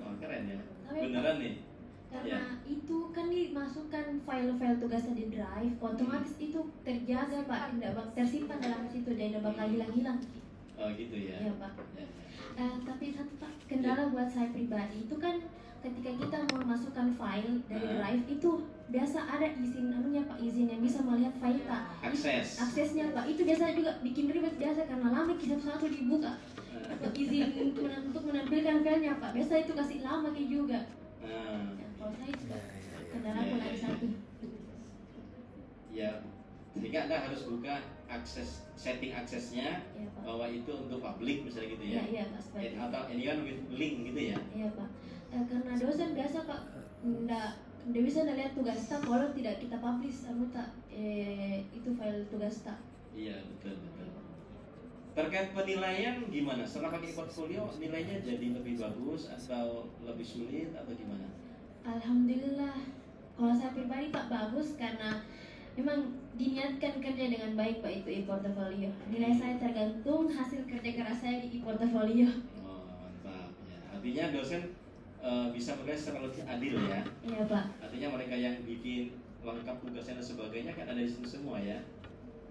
Oh, keren ya. Tapi, beneran nih. Karena itu kan dimasukkan file-file tugasnya di drive, otomatis itu terjaga Pak, tidak bakal tersimpan dalam situ dan tidak bakal hilang-hilang. Oh gitu ya. Iya Pak. Tapi satu Pak, kendala buat saya pribadi itu kan ketika kita mau masukkan file dari drive itu biasa ada izin Pak, izin yang bisa melihat file Pak. Aksesnya Pak, itu biasa juga bikin ribet biasa karena lama satu dibuka. Izin untuk menampilkan filenya Pak, biasa itu kasih lama juga. Kalau saya juga kendala mulai satu. Ya, sehingga Anda harus buka setting aksesnya bahwa itu untuk publik misalnya gitu ya. Iya Pak. Atau anyone with link gitu ya. Iya Pak. Karena dosen biasa Pak tidak bisa lihat tugas tak kalau tidak kita publish itu file tugas tak. Iya betul. Terkait penilaian gimana? Setelah pakai portfolio nilainya jadi lebih bagus atau lebih sulit atau gimana? Alhamdulillah, kalau saya pribadi Pak bagus karena memang diniatkan kerja dengan baik Pak itu e-portfolio. Nilai saya tergantung hasil kerja keras saya di e-portfolio. Oh, mantap ya. Artinya dosen bisa menilai secara lebih adil ya. Iya Pak. Artinya mereka yang bikin lengkap tugasnya dan sebagainya kan ada di situ semua ya.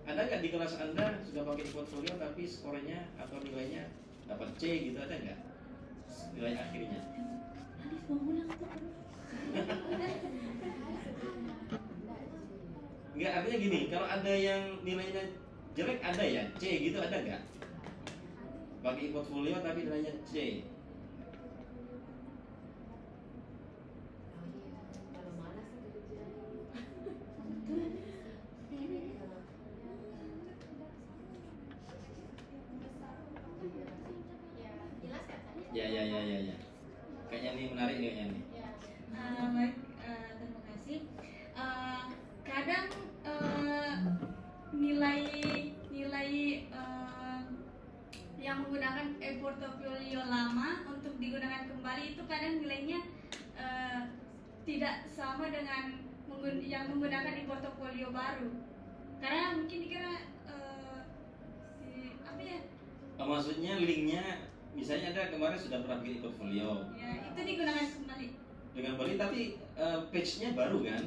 Ada nggak di kelas Anda sudah pakai portfolio tapi skornya atau nilainya dapat C gitu, ada nggak? Nilai akhirnya? Hadis mau pulang tuh. Nggak, artinya gini, kalau ada yang nilainya jelek ada ya, C gitu ada nggak? Pakai portfolio tapi nilainya C. Ya. Kayaknya ini menarik nih kayaknya nih. Baik, terima kasih. Kadang nilai yang menggunakan e-portfolio lama untuk digunakan kembali itu kadang nilainya tidak sama dengan yang menggunakan e-portfolio baru. Karena mungkin dikira Maksudnya linknya misalnya ada kemarin sudah pernah bikin portfolio. Ya, itu digunakan kembali. Dengan kembali tapi page-nya baru kan?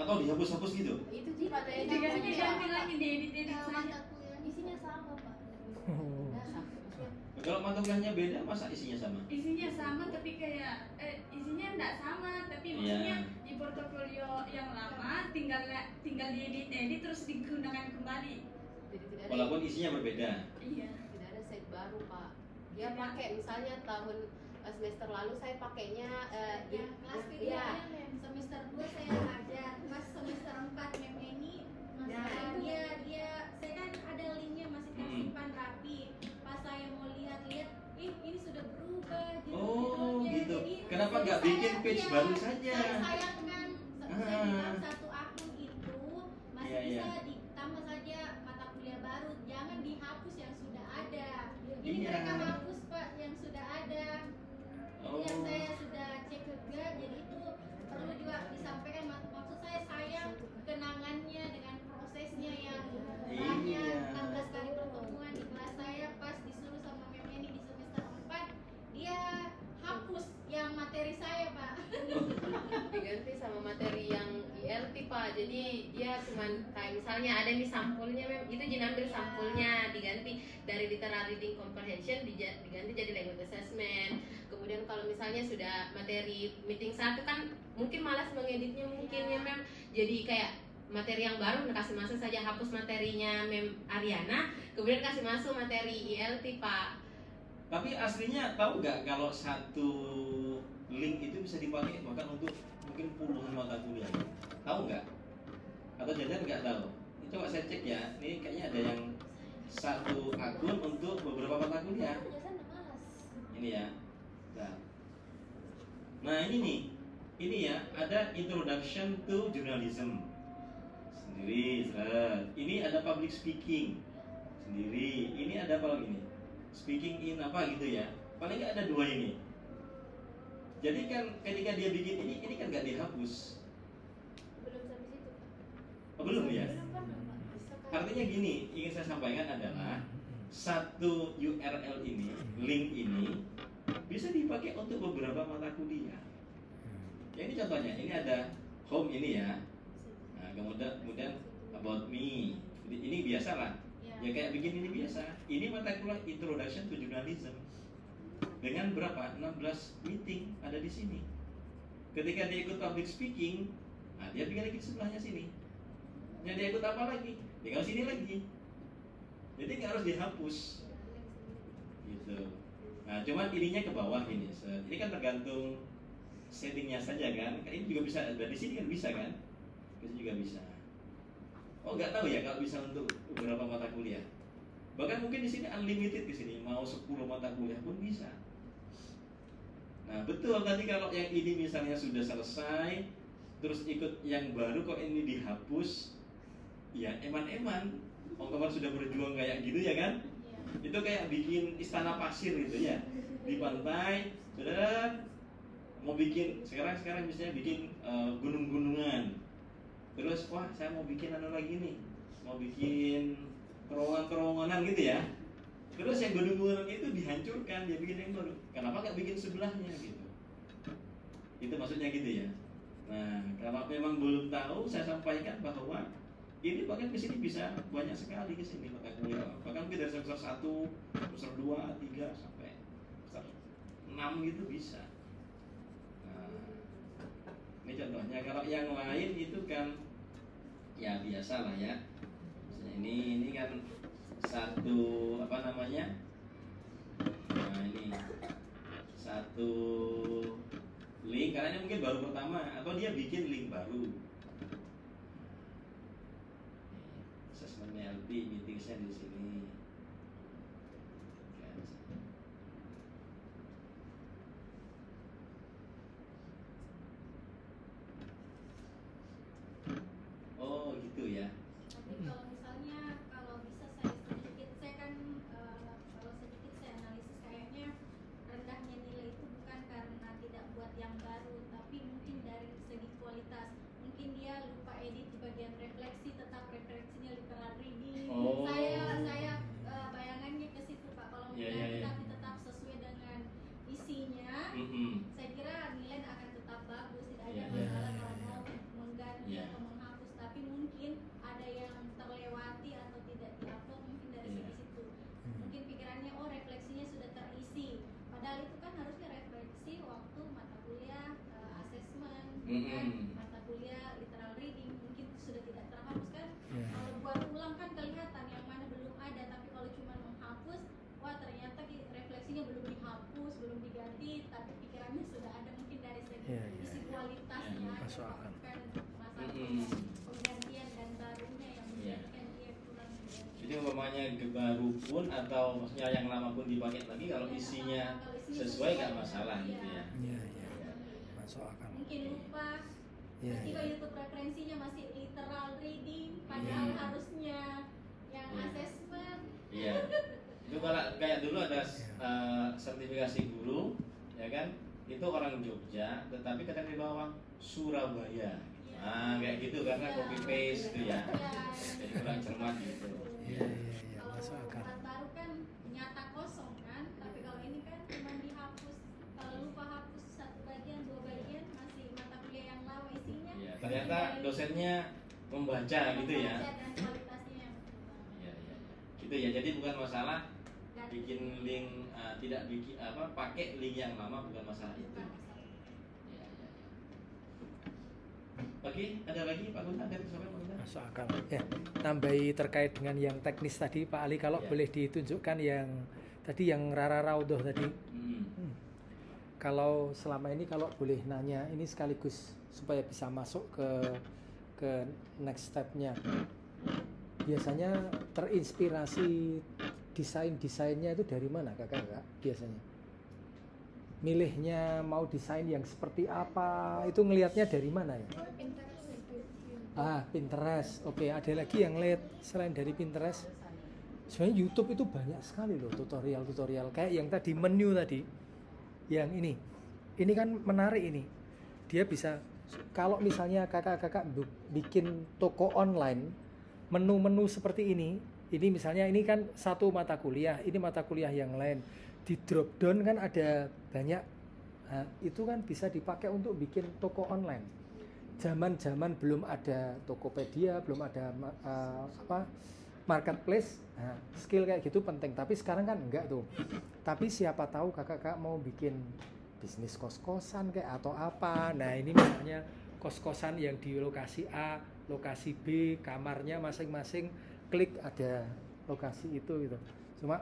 Atau dihapus-hapus gitu? Itu pada yang Diganti lagi diedit saja. isinya sama Pak. Kalau mata kuliahnya beda, masa isinya sama? Isinya sama tapi kayak isinya enggak sama, tapi maksudnya di portofolio yang lama tinggal diedit terus digunakan kembali. Jadi tidak ada, Walaupun isinya berbeda. Iya. tidak ada set baru Pak. Dia pakai misalnya tahun semester lalu saya pakainya kelas keduanya semester 2 saya ajar, pas semester 4 mem ini dia saya kan ada linknya masih tersimpan rapi. Pas saya mau lihat-lihat, ini sudah berubah Oh judulnya. gitu. Jadi, Kenapa nggak saya- bikin page iya, baru saja? Saya sayangkan saya bilang satu akun itu masih bisa ditambah saja mata kuliah baru, jangan dihapus yang sudah ada. Jadi Iya. mereka hapus Pak yang sudah ada. Yang saya sudah cek juga, jadi itu perlu juga disampaikan. Maksud saya sayang kenangannya dengan prosesnya yang banyak 16 kali pertemuan di kelas saya. Pas disuruh sama Mem ini di semester 4 dia hapus yang materi saya Pak. diganti sama materi yang ILT Pak. Jadi dia cuman kayak misalnya ada nih sampulnya itu diambil sampulnya diganti dari literal reading comprehension diganti jadi language assessment. Kemudian kalau misalnya sudah materi meeting 1 kan mungkin malas mengeditnya mungkin ya Mem. Jadi kayak materi yang baru kasih masuk saja, hapus materinya Mem Ariana, kemudian kasih masuk materi ILT Pak. Tapi aslinya tahu nggak kalau satu link itu bisa dipakai bahkan untuk mungkin puluhan mata kuliah? Tahu nggak? Atau jangan nggak tahu? Ini coba saya cek ya. Ini kayaknya ada yang satu akun untuk beberapa mata kuliah. Ini ya. Nah ini nih, ini ya ada Introduction to Journalism sendiri. Ini ada Public Speaking sendiri. Ini ada apa lagi nih? Speaking in apa gitu ya. Paling nggak ada 2 ini. Jadi kan ketika dia bikin ini kan nggak dihapus. Belum sampai situ. Belum ya? Belum Pak. Artinya gini, ingin saya sampaikan adalah satu URL ini, link ini bisa dipakai untuk beberapa mata kuliah. Ya ini contohnya, ini ada home ini ya. Nah, kemudian about me. Ini biasa lah. Ya kayak bikin ini biasa. Ini mata kuliah Introduction to Journalism. Dengan berapa? 16 meeting ada di sini. Ketika dia ikut public speaking, nah dia tinggal lagi di sebelahnya sini. Yang dia ikut apa lagi? Tinggal sini lagi. Jadi nggak harus dihapus. Gitu. Nah, cuman ininya ke bawah ini. Ini kan tergantung settingnya saja kan. Ini juga bisa dari sini kan bisa kan? Di sini juga bisa. Oh nggak tahu ya kalau bisa untuk beberapa mata kuliah. Bahkan mungkin di sini unlimited di sini mau 10 mata kuliah pun bisa. Nah betul tadi kalau yang ini misalnya sudah selesai terus ikut yang baru kok ini dihapus, ya eman-eman. Oh kemarin sudah berjuang kayak gitu ya kan? Itu kayak bikin istana pasir gitu ya, di pantai. Saudara mau bikin sekarang misalnya bikin gunung-gunungan. Terus wah saya mau bikin lagi nih, mau bikin terowongan-terowongan gitu ya. Terus yang gunung-gunungan itu dihancurkan, dia bikin yang baru. Kenapa nggak bikin sebelahnya gitu? Itu maksudnya gitu ya. Nah, kalau memang belum tahu, saya sampaikan bahwa ini bahkan ke sini bisa banyak sekali ke sini bahkan dari semester 1, semester 2, 3 sampai semester 6 gitu bisa. Nah, ini contohnya. Kalau yang lain itu kan ya biasa lah ya. Misalnya ini kan satu apa namanya? Nah, ini satu link karena ini mungkin baru pertama atau dia bikin link baru. Assessment LP meetingsnya di sini. Oh gitu ya. Tapi kalau misalnya kalau bisa saya kan kalau sedikit saya analisis kayaknya rendahnya nilai itu bukan karena tidak buat yang baru, tapi mungkin dari segi kualitas. Mungkin dia lupa edit di bagian refleksi, tetap refleksinya literal reading. Oh. Saya bayangannya ke situ Pak. Kalau misalnya tapi tetap sesuai dengan isinya, saya kira nilai akan tetap bagus. Tidak ada masalah kalau mau mengganti atau menghapus, tapi mungkin ada yang terlewati atau tidak diupload mungkin dari segi situ. Mungkin pikirannya oh refleksinya sudah terisi, padahal itu kan harusnya refleksi waktu mata kuliah assessment, kan mata kuliah literal reading mungkin sudah tidak terhapus kan. Kalau buat ulang kan kelihatan yang mana belum ada, tapi kalau cuma menghapus, wah ternyata refleksinya belum dihapus, belum diganti, tapi pikirannya sudah ada mungkin dari segi isi kualitasnya. Bukan masalah penggantian dan barunya yang menjadikan dia kurang. Jadi umpamanya baru pun atau maksudnya yang lama pun dipakai lagi, kalau isinya sesuai nggak masalah gitu ya. Iya. Masuk akal. Mungkin lupa. Tiba YouTube referensinya masih literal reading, padahal harusnya yang assessment. Iya. Itu kalau kayak dulu ada sertifikasi guru, ya kan? Itu orang Jogja, tetapi kadang di bawah Surabaya. Nah, kayak gitu karena copy paste itu ya. Jadi kurang cermat gitu. Iya. Masuk akal. Kalau baru kan nyata kosong kan, tapi kalau ini kan cuma dihapus. Kalau lupa hapus satu bagian, dua bagian, masih mata kuliah yang lama isinya. Iya, ternyata dosennya membaca gitu ya. Dan kualitasnya yang Iya. Gitu ya. Jadi bukan masalah bikin link tidak bikin pakai link yang lama, bukan masalah itu. Ya. Oke, ada lagi Pak Gunta dari sampai Pak Gunta? Masuk akal. Ya, nambahi terkait dengan yang teknis tadi Pak Ali, kalau boleh ditunjukkan yang tadi yang Rara Raudhoh tadi. Kalau selama ini kalau boleh nanya, ini sekaligus supaya bisa masuk ke next step-nya. Biasanya terinspirasi desainnya itu dari mana kakak biasanya? Milihnya mau desain yang seperti apa, itu ngelihatnya dari mana ya? Pinterest. Oke, ada lagi yang lihat selain dari Pinterest. Sebenarnya YouTube itu banyak sekali loh tutorial kayak yang tadi menu tadi. Yang ini kan menarik ini. Dia bisa, kalau misalnya kakak-kakak bikin toko online, menu-menu seperti ini misalnya ini kan satu mata kuliah, ini mata kuliah yang lain, di drop down kan ada banyak. Nah, itu kan bisa dipakai untuk bikin toko online. Zaman belum ada Tokopedia, belum ada marketplace. Nah, skill kayak gitu penting, tapi sekarang kan enggak tuh. Tapi siapa tahu kakak mau bikin bisnis kos-kosan kayak atau apa. Nah, ini misalnya kos-kosan yang di lokasi A, lokasi B, kamarnya masing-masing, klik ada lokasi itu gitu. Cuma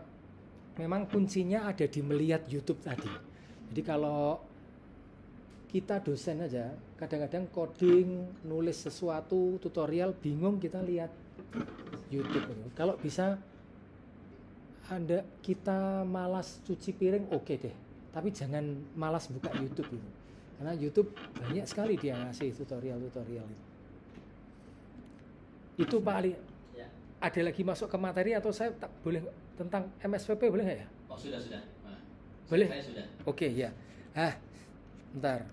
memang kuncinya ada di melihat YouTube tadi. Jadi kalau kita dosen aja kadang-kadang coding, nulis sesuatu, tutorial bingung, kita lihat YouTube gitu. Kalau bisa kita malas cuci piring, oke deh. Tapi jangan malas buka YouTube gitu. Karena YouTube banyak sekali dia ngasih tutorial itu. Itu Pak Ali. ada lagi masuk ke materi atau saya tak boleh tentang MSVP boleh nggak ya? Oh sudah. Nah, boleh. Saya sudah. Oke ya. Bentar.